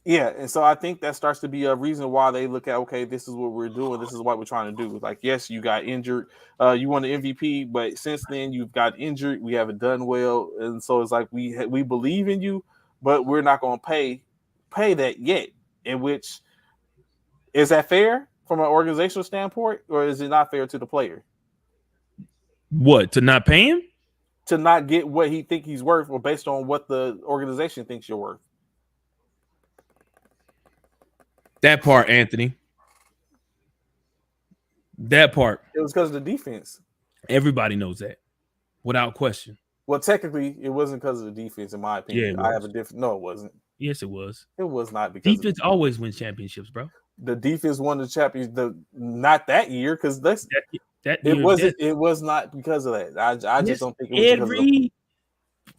Yeah, and so I think that starts to be a reason why they look at, okay, this is what we're doing. This is what we're trying to do. Like, yes, you got injured. You won the MVP, but since then you've got injured. We haven't done well, and so it's like we believe in you, but we're not going to pay that yet. In which is that fair from an organizational standpoint, or is it not fair to the player?
What, to not pay him?
To not get what he think he's worth, or based on what the organization thinks you're worth.
That part, Anthony. That part.
It was because of the defense.
Everybody knows that, without question.
Well, technically, it wasn't because of the defense, in my opinion.
Yeah,
I have a different. No, it wasn't.
Yes, it was.
It was not because
defense always wins championships, bro.
The defense won the champions. Not that year, because that
year,
it wasn't. It was not because of that. I just don't think it was
every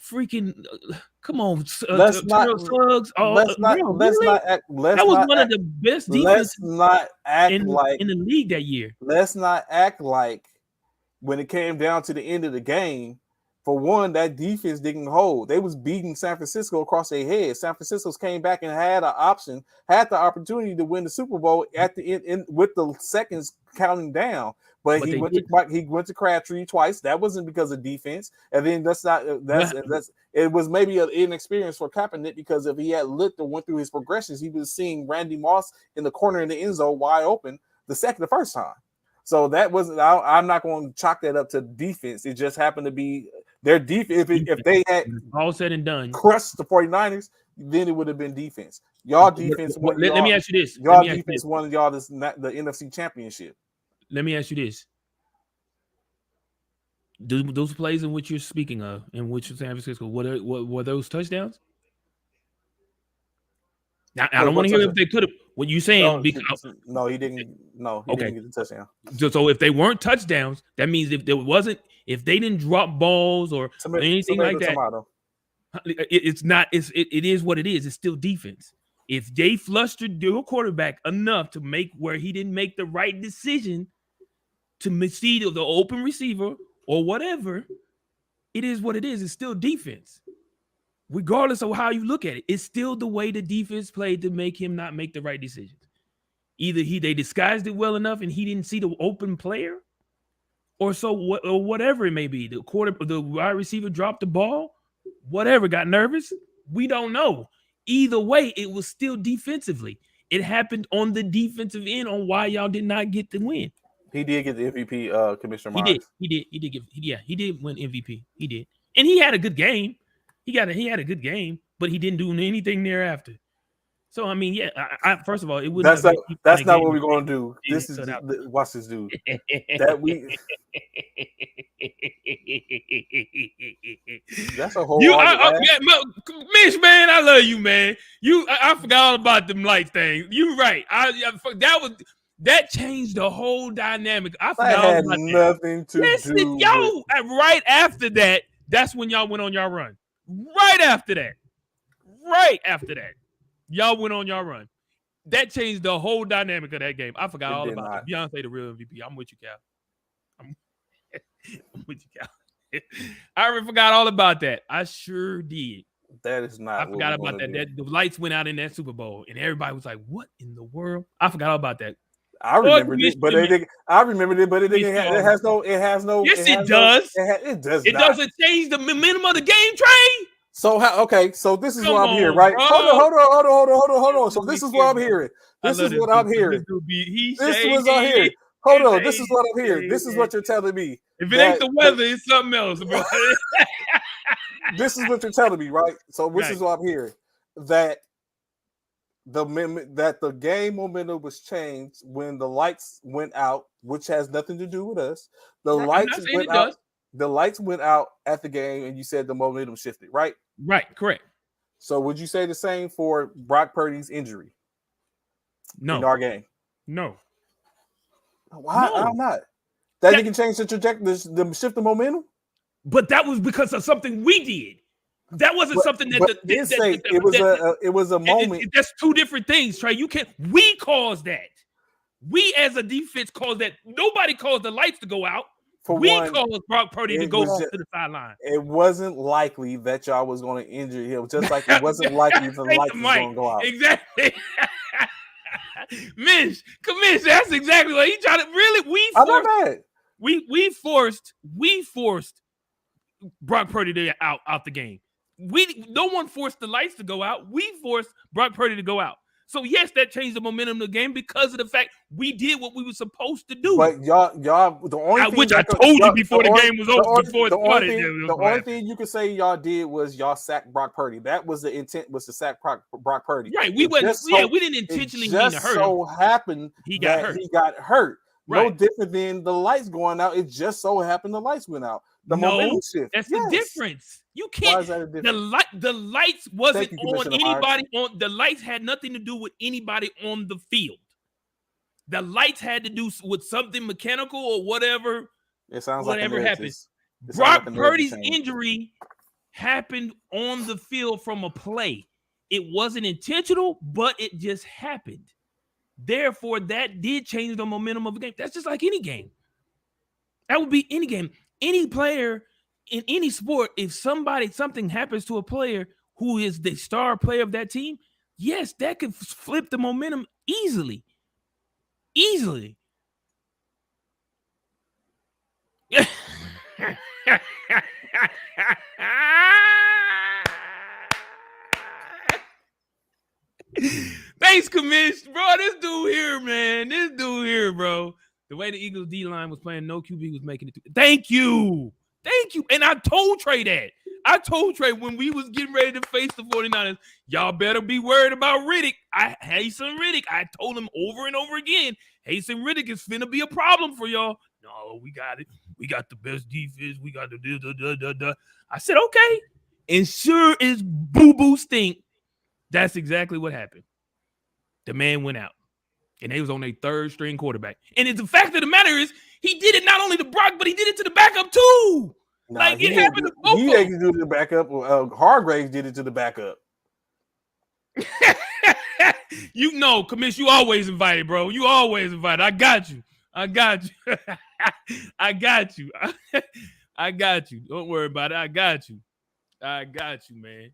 freaking. Come on,
let's not act.
That was one of the best defenses.
Let's not act
in the league that year.
Let's not act like when it came down to the end of the game. For one, that defense didn't hold. They was beating San Francisco across their head. San Francisco came back and had the opportunity to win the Super Bowl at the end with the seconds counting down. But he went to Crabtree twice. That wasn't because of defense. And then it was maybe an inexperience for Kaepernick, because if he had looked or went through his progressions, he was seeing Randy Moss in the corner in the end zone wide open the first time. So that wasn't. I'm not going to chalk that up to defense. It just happened to be their defense. If they had
all said and done
crushed the 49ers, then it would have been defense. Y'all defense.
Let me ask you this.
Y'all defense won y'all the NFC Championship.
Let me ask you this. Those plays in which you're speaking of, in which San Francisco, were those touchdowns? Now, I don't want to hear if they could have. What you saying?
No, he didn't. No, he didn't get the touchdown.
So if they weren't touchdowns, that means if they didn't drop balls or anything like that, it's not. It is what it is. It's still defense. If they flustered their quarterback enough to make where he didn't make the right decision to see the open receiver or whatever, it is what it is. It's still defense. Regardless of how you look at it, it's still the way the defense played to make him not make the right decisions. Either they disguised it well enough and he didn't see the open player, or or whatever it may be. The wide receiver dropped the ball, whatever, got nervous. We don't know. Either way, it was still defensively. It happened on the defensive end on why y'all did not get the win.
He did get the MVP, Commissioner Myers.
He did win MVP. He did, and he had a good game. He had a good game, but he didn't do anything thereafter. So I mean, yeah. First of all, it would.
That's not what we're gonna do. This is watch this dude. That we. That's a whole.
Mitch, man, I love you, man. I forgot all about them lights thing. You right. That changed the whole dynamic. I forgot all about
nothing
that.
to do.
Yo, right after that, that's when y'all went on y'all run. Right after that, y'all went on y'all run. That changed the whole dynamic of that game. I forgot all about it. Beyonce, the real MVP. I'm with you, Cal. I'm with you, Cal. I already forgot all about that. I sure did.
That is not.
I forgot about that. The lights went out in that Super Bowl, and everybody was like, "What in the world?" I forgot all about that.
I remember it, but it has no.
Yes, it does.
It does.
It doesn't change the momentum of the game, Trey.
So so this is what I'm hearing, right? Hold on. So this is what I'm hearing. This is what I'm hearing. This is what I'm hearing. Hold on. This is what I'm hearing. This is what you're telling me.
If it ain't the weather, it's something else, bro.
This is what you're telling me, right? So this is what I'm hearing. That the game momentum was changed when the lights went out, which has nothing to do with us. The lights went out. The lights went out at the game, and you said the momentum shifted, right?
Right, correct.
So would you say the same for Brock Purdy's injury?
No.
In our game?
No.
Why? No. I'm not. That can change the trajectory, the shift the momentum?
But that was because of something we did. That wasn't something that
it was a moment.
That's two different things, Trey. We caused that. We as a defense caused that. Nobody caused the lights to go out. Caused Brock Purdy to go off to the sideline. It
wasn't likely that y'all was going to injure him, just like it wasn't likely the lights was going to go out.
Exactly. Mitch, that's exactly what he tried to really. We forced Brock Purdy to out the game. No one forced the lights to go out. We forced Brock Purdy to go out. So yes, that changed the momentum of the game because of the fact we did what we were supposed to do.
But y'all, the only thing
which I told you before the game was over.
The only thing you could say y'all did was y'all sacked Brock Purdy. That was the intent, was to sack Brock Purdy.
Right? We didn't intentionally mean to hurt him.
So happened
he got
hurt.
Right.
No different than the lights going out. It just so happened the lights went out. The momentum shift.
That's the difference. You can't.
Why is that a difference?
The lights wasn't on anybody. The lights had nothing to do with anybody on the field. The lights had to do with something mechanical or whatever.
It sounds
whatever
like
happened. Brock Purdy's injury happened on the field from a play. It wasn't intentional, but it just happened. Therefore, that did change the momentum of the game. That's just like any game. That would be any game. Any player in any sport, if something happens to a player who is the star player of that team, yes, that could flip the momentum easily. Easily. Thanks, Commish. Bro, this dude here, man. Bro. The way the Eagles D-line was playing, no QB was making it. Thank you. And I told Trey that. I told Trey when we was getting ready to face the 49ers, y'all better be worried about Riddick. Haason Riddick. I told him over and over again, Haason Riddick is finna be a problem for y'all. No, we got it. We got the best defense. We got the I said, okay. And sure as boo-boo stink, that's exactly what happened. The man went out. And they was on their third string quarterback. And the fact of the matter is, he did it not only to Brock, but he did it to the backup too. It happened to both.
He didn't do it to the backup. Hargraves did it to the backup.
Commish, you always invited, bro. You always invited. I got you. I got you. Don't worry about it. I got you, man.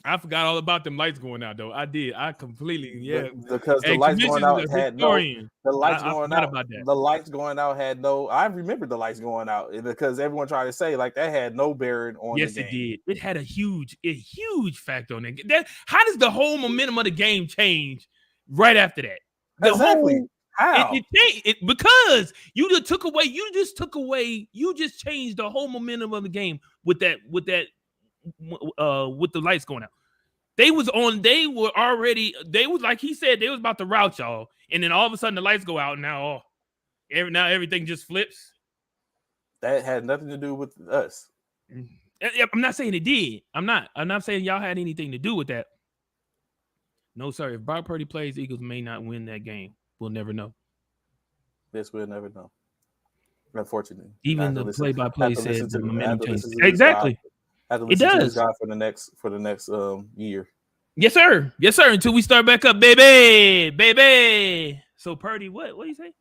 I forgot all about them lights going out though. I did. I completely
because the
Hey,
lights going
Commission's
out
a
had no
historian.
the lights
I
going
forgot
out
about that.
the lights going out had no. I remember the lights going out because everyone tried to say like that had no bearing on
Yes,
the
it
game.
did. It had a huge factor on that. How does the whole momentum of the game change right after that? The
Exactly.
whole
How?
it changed because you just changed the whole momentum of the game with the lights going out. They was like he said, they was about to rout y'all, and then all of a sudden the lights go out, and now everything just flips.
That had nothing to do with us.
I'm not saying it did. I'm not saying y'all had anything to do with that. No, sir. If Brock Purdy plays, Eagles may not win that game. We'll never know.
Yes, we'll never know. Unfortunately,
Even the play-by-play said the momentum changed. Exactly.
I have to listen to this guy for the next year.
Yes, sir. Yes, sir. Until we start back up, baby. So Purdy, what do you say?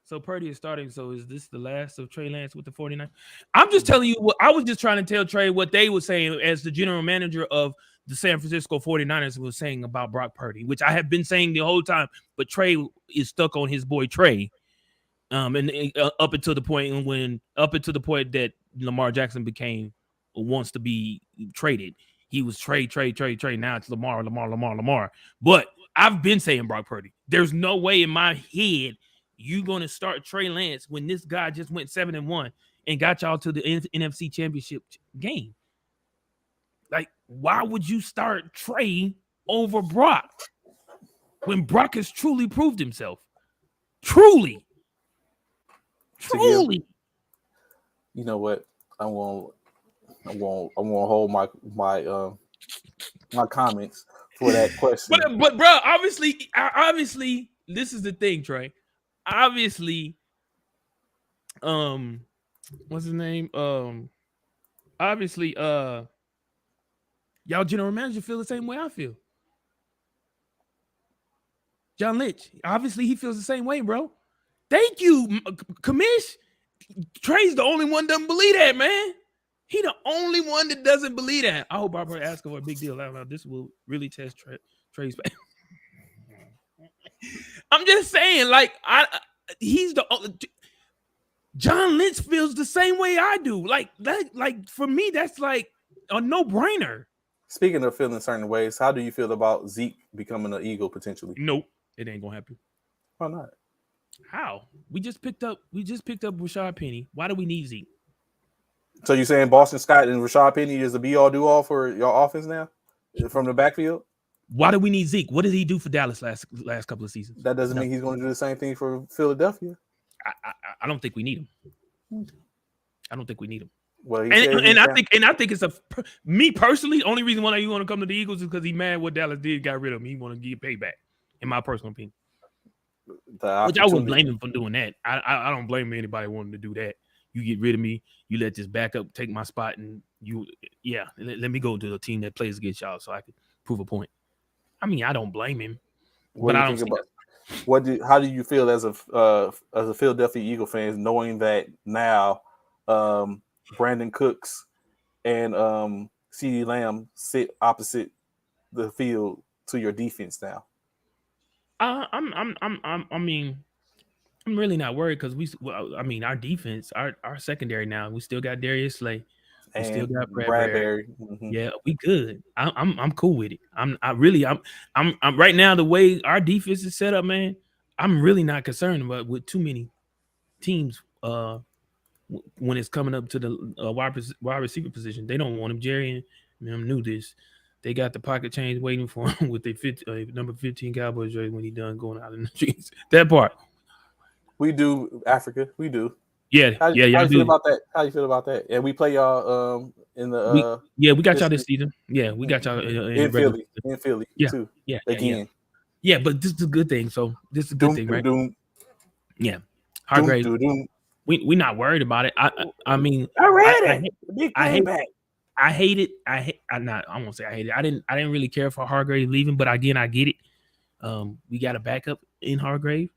So Purdy is starting. So is this the last of Trey Lance with the 49ers? I'm just telling you what I was just trying to tell Trey what they were saying as the general manager of the San Francisco 49ers was saying about Brock Purdy, which I have been saying the whole time, but Trey is stuck on his boy Trey. And up until the point that Lamar Jackson wants to be traded. He was trade. Now it's Lamar. But I've been saying Brock Purdy. There's no way in my head you're going to start Trey Lance when this guy just went 7-1 and got y'all to the NFC Championship game. Like, why would you start Trey over Brock when Brock has truly proved himself? Truly.
You know what? I won't hold my comments for that question.
But bro, obviously, this is the thing, Trey. Obviously, what's his name? Obviously, y'all general manager feel the same way I feel. John Lynch, obviously, he feels the same way, bro. Thank you, Commish. Trey's the only one that doesn't believe that, man. He the only one that doesn't believe that. I hope Barbara asks for a big deal. I don't know. This will really test Trey's back. I'm just saying, like, he's the John Lynch feels the same way I do. Like for me, that's like a no-brainer.
Speaking of feeling certain ways, how do you feel about Zeke becoming an Eagle potentially?
Nope, it ain't gonna happen.
Why not?
How? We just picked up Rashad Penny. Why do we need Zeke?
So you're saying Boston Scott and Rashad Penny is the be-all, do-all for your offense now from the backfield?
Why do we need Zeke? What did he do for Dallas last couple of seasons?
That doesn't mean he's going to do the same thing for Philadelphia.
I don't think we need him. I don't think we need him.
Well,
I think it's me personally. Only reason why you want to come to the Eagles is because he's mad what Dallas did, got rid of him. He want to get payback. In my personal opinion, which I wouldn't blame him for doing that. I don't blame anybody wanting to do that. You get rid of me, you let this backup take my spot, and let me go to a team that plays against y'all so I can prove a point. I mean, I don't blame him, but I don't.
How do you feel as a Philadelphia Eagle fan, knowing that now Brandon Cooks and CeeDee Lamb sit opposite the field to your defense now?
I'm really not worried because our defense, our secondary now, we still got Darius Slay, we still got Bradbury. Mm-hmm. Yeah, we good. I'm cool with it. I'm right now the way our defense is set up, man. I'm really not concerned about with too many teams. When it's coming up to the wide receiver position, they don't want him. Jerry and them knew this. They got the pocket change waiting for him with their number 15 Cowboys jersey when he done going out in the streets. That part.
We do, Africa. We do.
Yeah.
How do you feel about that? How do you feel about that? And we play y'all in the
we got y'all this season. Yeah, we got y'all
in Philly. In Philly too.
Yeah.
Again.
Yeah, but this is a good thing. So this is a good thing, right? Yeah. Hargrave. We not worried about it. I mean, I hate it. I won't say I hate it. I didn't really care for Hargrave leaving, but again, I get it. We got a backup in Hargrave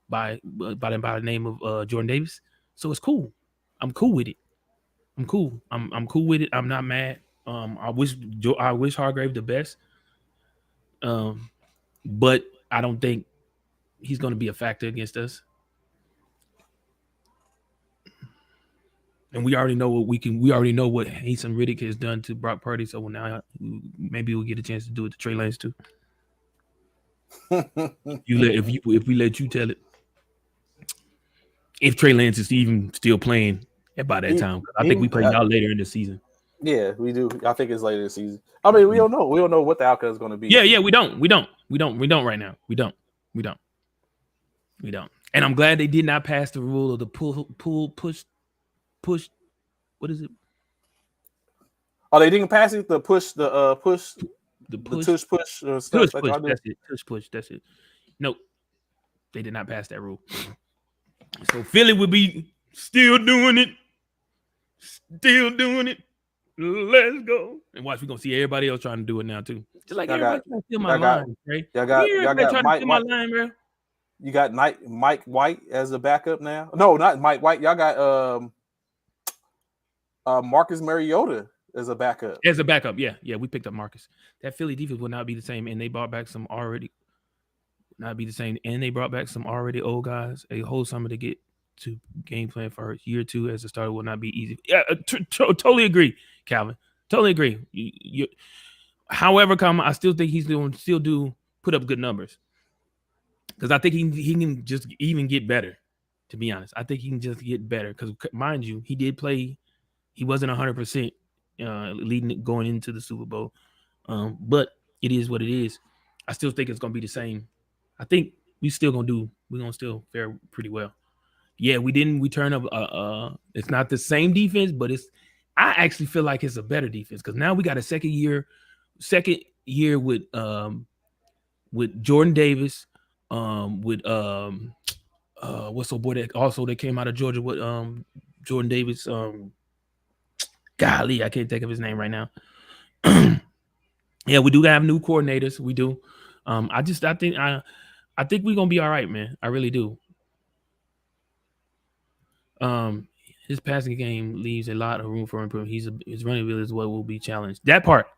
by the name of Jordan Davis, so it's cool. I'm cool with it. I'm cool with it. I'm not mad. I wish Hargrave the best. But I don't think he's going to be a factor against us. And we already know what we already know what Hasan Reddick has done to Brock Purdy. So now maybe we'll get a chance to do it to Trey Lance too. If we let you tell it, if Trey Lance is even still playing by that time, I think we play y'all later in the season.
Yeah, we do. I think it's later this season. I mean, we don't know. We don't know what the outcome is going to be.
Yeah, we don't right now. We don't. And I'm glad they did not pass the rule of the push. What is it?
Oh, they didn't pass it. The push. Push. Stuff.
Push. That's it. Nope. They did not pass that rule. So Philly would be still doing it. Let's go. And watch, we're gonna see everybody else trying to do it now too. Just like everybody trying to steal my line, right?
Y'all got Mike White, bro. You got Mike White as a backup now. No, not Mike White. Y'all got Marcus Mariota as a backup.
As a backup, yeah. We picked up Marcus. That Philly defense will not be the same, and they brought back some already not be the same. And they brought back some already old guys. A whole summer to get to game plan for year 2 as a starter will not be easy. Yeah, totally agree, Calvin. Totally agree. However, I still think he's going to still put up good numbers because I think he can just even get better. To be honest, I think he can just get better because, mind you, he did play. He wasn't 100% going into the Super Bowl, but it is what it is. I still think it's going to be the same. I think we're going to still fare pretty well. Yeah, we turn up. It's not the same defense, but I actually feel like it's a better defense because now we got a second year with Jordan Davis, with what's the boy that came out of Georgia with Jordan Davis. Golly, I can't think of his name right now. Yeah, we do have new coordinators. We do. I think we're gonna be all right, man. I really do. His passing game leaves a lot of room for improvement. His running ability is what will be challenged. That part.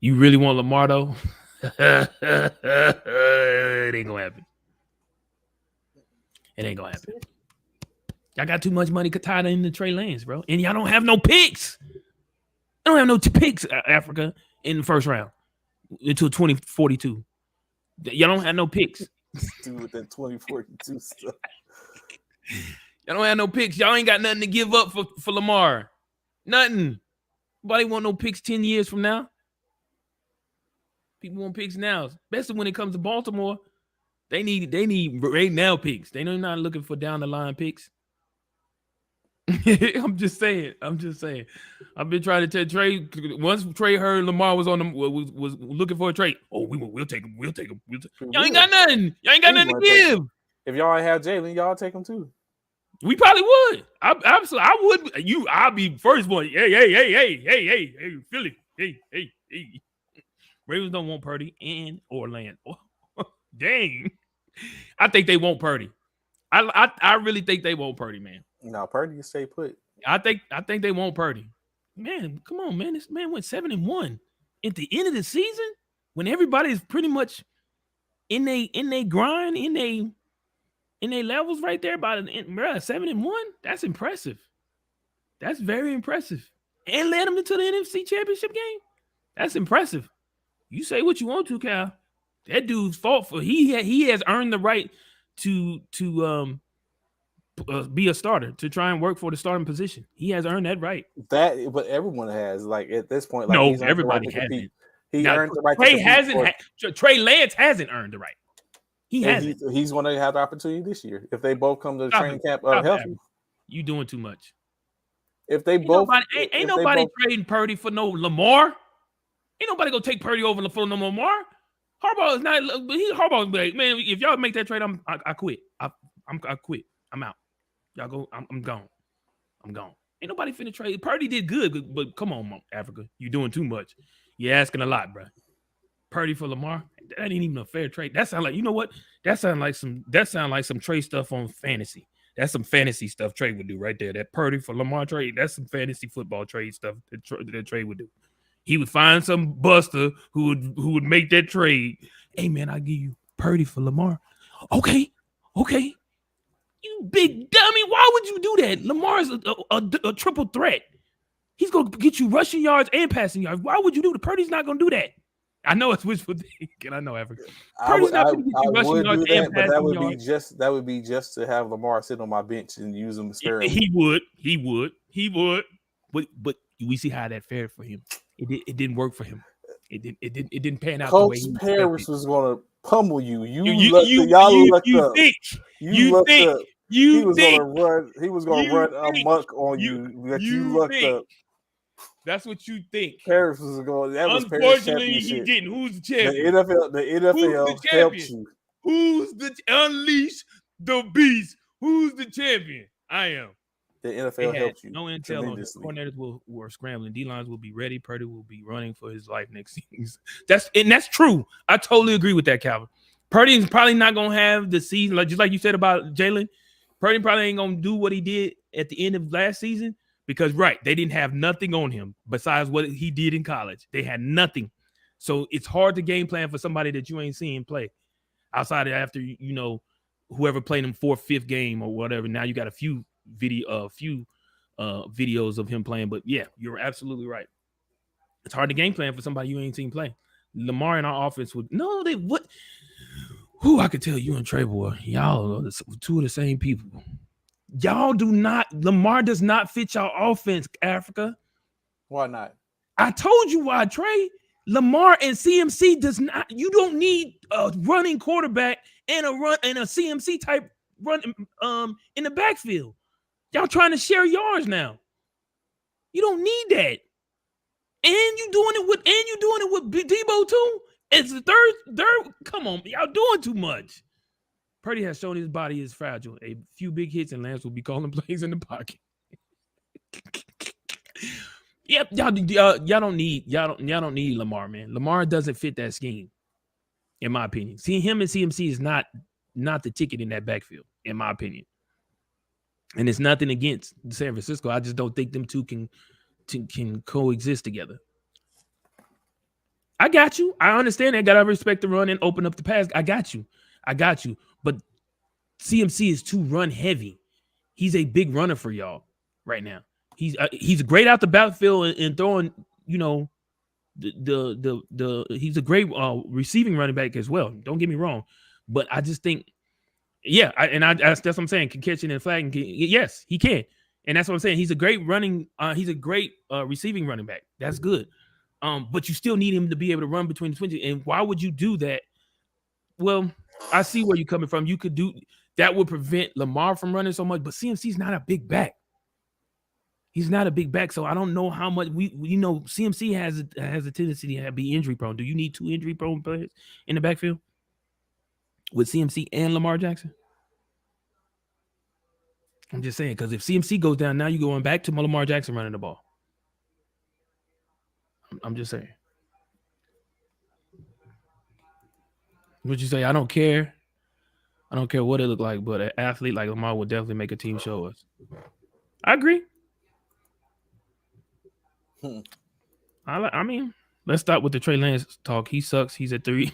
You really want Lamar though? It ain't gonna happen. Y'all got too much money tied into Trey Lance, bro. And y'all don't have no picks. I don't have no picks, Africa, in the first round until 2042. Y'all don't have no picks.
Dude, with that 2042 stuff.
Y'all don't have no picks. Y'all ain't got nothing to give up for Lamar. Nothing. Nobody want no picks 10 years from now. People want picks now, especially when it comes to Baltimore. They need right now picks. They're not looking for down the line picks. I'm just saying. I've been trying to tell Trey. Once Trey heard Lamar was was looking for a trade. Oh, we'll take him. Y'all ain't got nothing. Y'all ain't got nothing to give.
If y'all ain't have Jalen, y'all take him too.
We probably would. I would. I'll be first one. Hey, Philly. Hey. Ravens don't want Purdy and Orlando. Dang. I think they want Purdy. I really think they want Purdy, man.
No, Purdy stay put.
I think they want Purdy. Man, come on, man. This man went 7-1 at the end of the season when everybody's pretty much in they grind, in they levels right there by 7-1. That's impressive. That's very impressive. And led them into the NFC Championship game. That's impressive. You say what you want to, Cal. That dude's fault for he has earned the right to be a starter, to try and work for the starting position. He has earned that right.
But everyone has, like, at this point. Like,
no, everybody hasn't.
He earned the right.
Trey Lance hasn't earned the right. He hasn't.
He's going to have the opportunity this year if they both come to the training camp healthy.
You doing too much.
If they both
ain't nobody trading Purdy for no Lamar. Ain't nobody gonna take Purdy over for no Lamar. Harbaugh is not. Harbaugh's like, man, if y'all make that trade, I quit. I quit. I'm out. Y'all go. I'm gone. Ain't nobody finna trade. Purdy did good, but come on, Africa, you doing too much. You're asking a lot, bro. Purdy for Lamar, that ain't even a fair trade. That sound like, you know what? That sound like some trade stuff on fantasy. That's some fantasy stuff Trey would do right there. That Purdy for Lamar trade, that's some fantasy football trade stuff that Trey would do. He would find some buster who would make that trade. Hey man, I'll give you Purdy for Lamar. Okay. You big dummy. Why would you do that? Lamar's a triple threat. He's going to get you rushing yards and passing yards. Why would you do that? Purdy's not going to do that. I know it's wishful thinking. I know, Africa. Purdy's not going to get you rushing yards and passing yards.
That would be just to have Lamar sit on my bench and use him sparingly.
He would. But we see how that fared for him. It didn't work for him. It didn't pan out
Coach
the way
Paris was going to pummel you. You
think
he was going to run amok on you. That you looked up.
That's what you think.
Paris was going. That was
Unfortunately, he didn't. Who's the champion?
The NFL helped you.
Who's the unleash the beast? Who's the champion? I am.
The NFL helped you.
No intel on this. Coordinators were scrambling. D-lines will be ready. Purdy will be running for his life next season. That's true. I totally agree with that, Calvin. Purdy is probably not gonna have the season just like you said about Jalen. Purdy probably ain't gonna do what he did at the end of last season because they didn't have nothing on him besides what he did in college. They had nothing, so it's hard to game plan for somebody that you ain't seen play outside of after whoever played him 4th, 5th game or whatever. Now you got a few videos of him playing, but yeah, you're absolutely right. It's hard to game plan for somebody you ain't seen play. Lamar in our offense would I could tell you and Trey boy, y'all are two of the same people. Lamar does not fit y'all offense, Africa.
Why not?
I told you why, Trey. Lamar and CMC does not. You don't need a running quarterback and a CMC type run in the backfield. Y'all trying to share yards now. You don't need that. And you doing it with Debo too. It's the third. Come on, y'all doing too much. Purdy has shown his body is fragile. A few big hits and Lance will be calling plays in the pocket. Yep, y'all don't need Lamar, man. Lamar doesn't fit that scheme, in my opinion. See, him and CMC is not the ticket in that backfield, in my opinion. And it's nothing against San Francisco. I just don't think them two can coexist together. I got you. I understand that. Gotta respect the run and open up the pass. I got you. But CMC is too run heavy. He's a big runner for y'all right now. He's great out the backfield and throwing. He's a great receiving running back as well. Don't get me wrong, but I just think. Yeah, that's what I'm saying. Can catching and flagging. Yes, he can, and that's what I'm saying. He's a great running. He's a great receiving running back. That's good. But you still need him to be able to run between the 20. And why would you do that? Well, I see where you're coming from. You could do that would prevent Lamar from running so much. But CMC's not a big back. He's not a big back, so I don't know how much CMC has a tendency to be injury prone. Do you need 2 injury prone players in the backfield? With CMC and Lamar Jackson? I'm just saying, because if CMC goes down, now you're going back to Lamar Jackson running the ball. I'm just saying. What'd you say? I don't care. I don't care what it looked like, but an athlete like Lamar would definitely make a team show us. I agree. I mean, let's start with the Trey Lance talk. He sucks. He's at 3.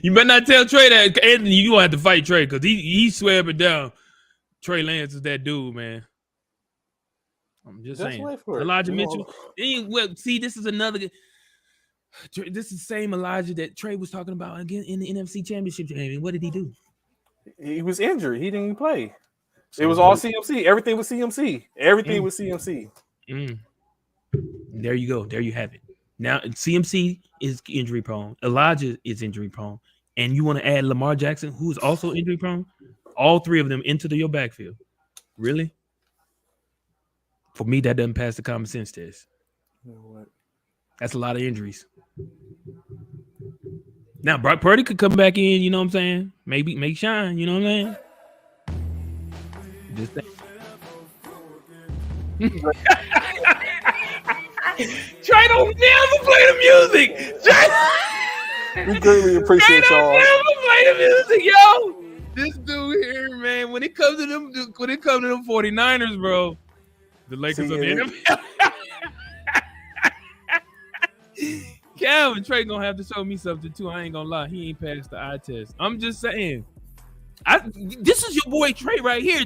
You better not tell Trey that. Anthony, you gonna have to fight Trey because he swear up and down. Trey Lance is that dude, man. I'm just saying. Elijah Mitchell. Well, see, this is another. This is the same Elijah that Trey was talking about again in the NFC Championship game. What did he do?
He was injured. He didn't play. It was all CMC. Everything was CMC. Everything was CMC.
There you go. There you have it. Now CMC is injury prone. Elijah is injury prone, and you want to add Lamar Jackson, who is also injury prone. All 3 of them into your backfield. Really? For me, that doesn't pass the common sense test.
You know what?
That's a lot of injuries. Now, Brock Purdy could come back in, you know what I'm saying? Maybe make shine, you know what I'm saying? Just Trey don't never play the music.
We greatly appreciate y'all.
Never play the music, yo. This dude here, man, when it comes to them 49ers, bro, the Lakers
See,
of the
it-
NFL. Calvin Trey gonna have to show me something too. I ain't gonna lie, he ain't passed the eye test. I'm just saying. This is your boy Trey right here,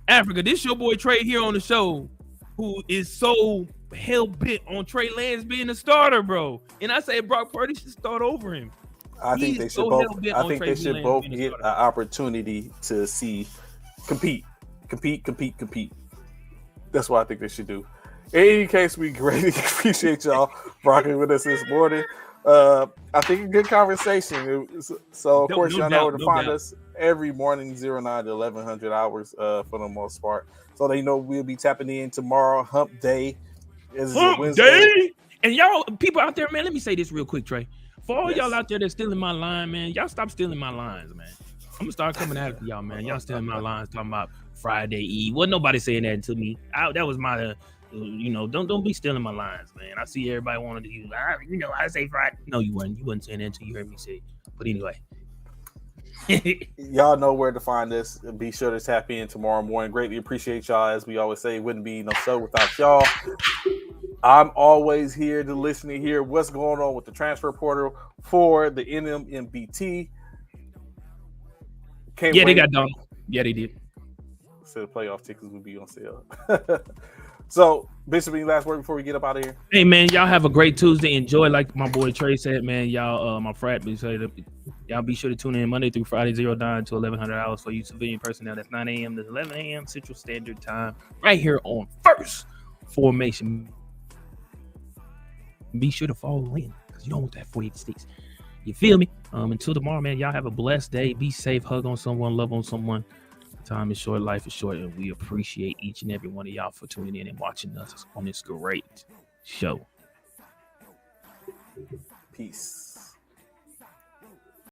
Africa. This your boy Trey here on the show, who is so hell bent on Trey Lance being a starter, bro. And I say Brock Purdy should start over him.
I think
He's
they should
so
both.
hell-bent
I
on
think
Trey
they should
Lance
both
being a
get an
starter.
opportunity to compete. That's what I think they should do. In any case, we greatly appreciate y'all rocking with us this morning. I think a good conversation. So of course, y'all know where to find us every morning, 09 to 1100 hours for the most part. So they know we'll be tapping in tomorrow, Hump Day. Is Wednesday.
Day. And y'all, people out there, man, let me say this real quick, Trey. For all
Yes.
y'all out there that's stealing my line, man, y'all stop stealing my lines, man. I'm gonna start coming after y'all, man. Y'all stealing my lines, talking about Friday Eve. Wasn't nobody saying that to me. That was my, don't be stealing my lines, man. I see everybody wanted to use, I say Friday. No, you weren't. You wasn't saying that until you heard me say it. But anyway.
Y'all know where to find us. Be sure to tap in tomorrow morning. Greatly appreciate y'all. As we always say, wouldn't be no show without y'all. I'm always here to listen to hear what's going on with the transfer portal for the NMBT. Can't
Yeah,
wait.
they got done. Yeah, they did.
So the playoff tickets will be on sale. So, Bishop, any last word before we get up out of here?
Hey, man, y'all have a great Tuesday. Enjoy, like my boy Trey said, man. Y'all, my frat, y'all be sure to tune in Monday through Friday, 09 to 1100 hours for you civilian personnel. That's 9 a.m. to 11 a.m. Central Standard Time, right here on First Formation. Be sure to follow in because you don't want that 48 sticks. You feel me? Until tomorrow, man, y'all have a blessed day. Be safe, hug on someone, love on someone. Time is short, life is short, and we appreciate each and every one of y'all for tuning in and watching us on this great show.
Peace.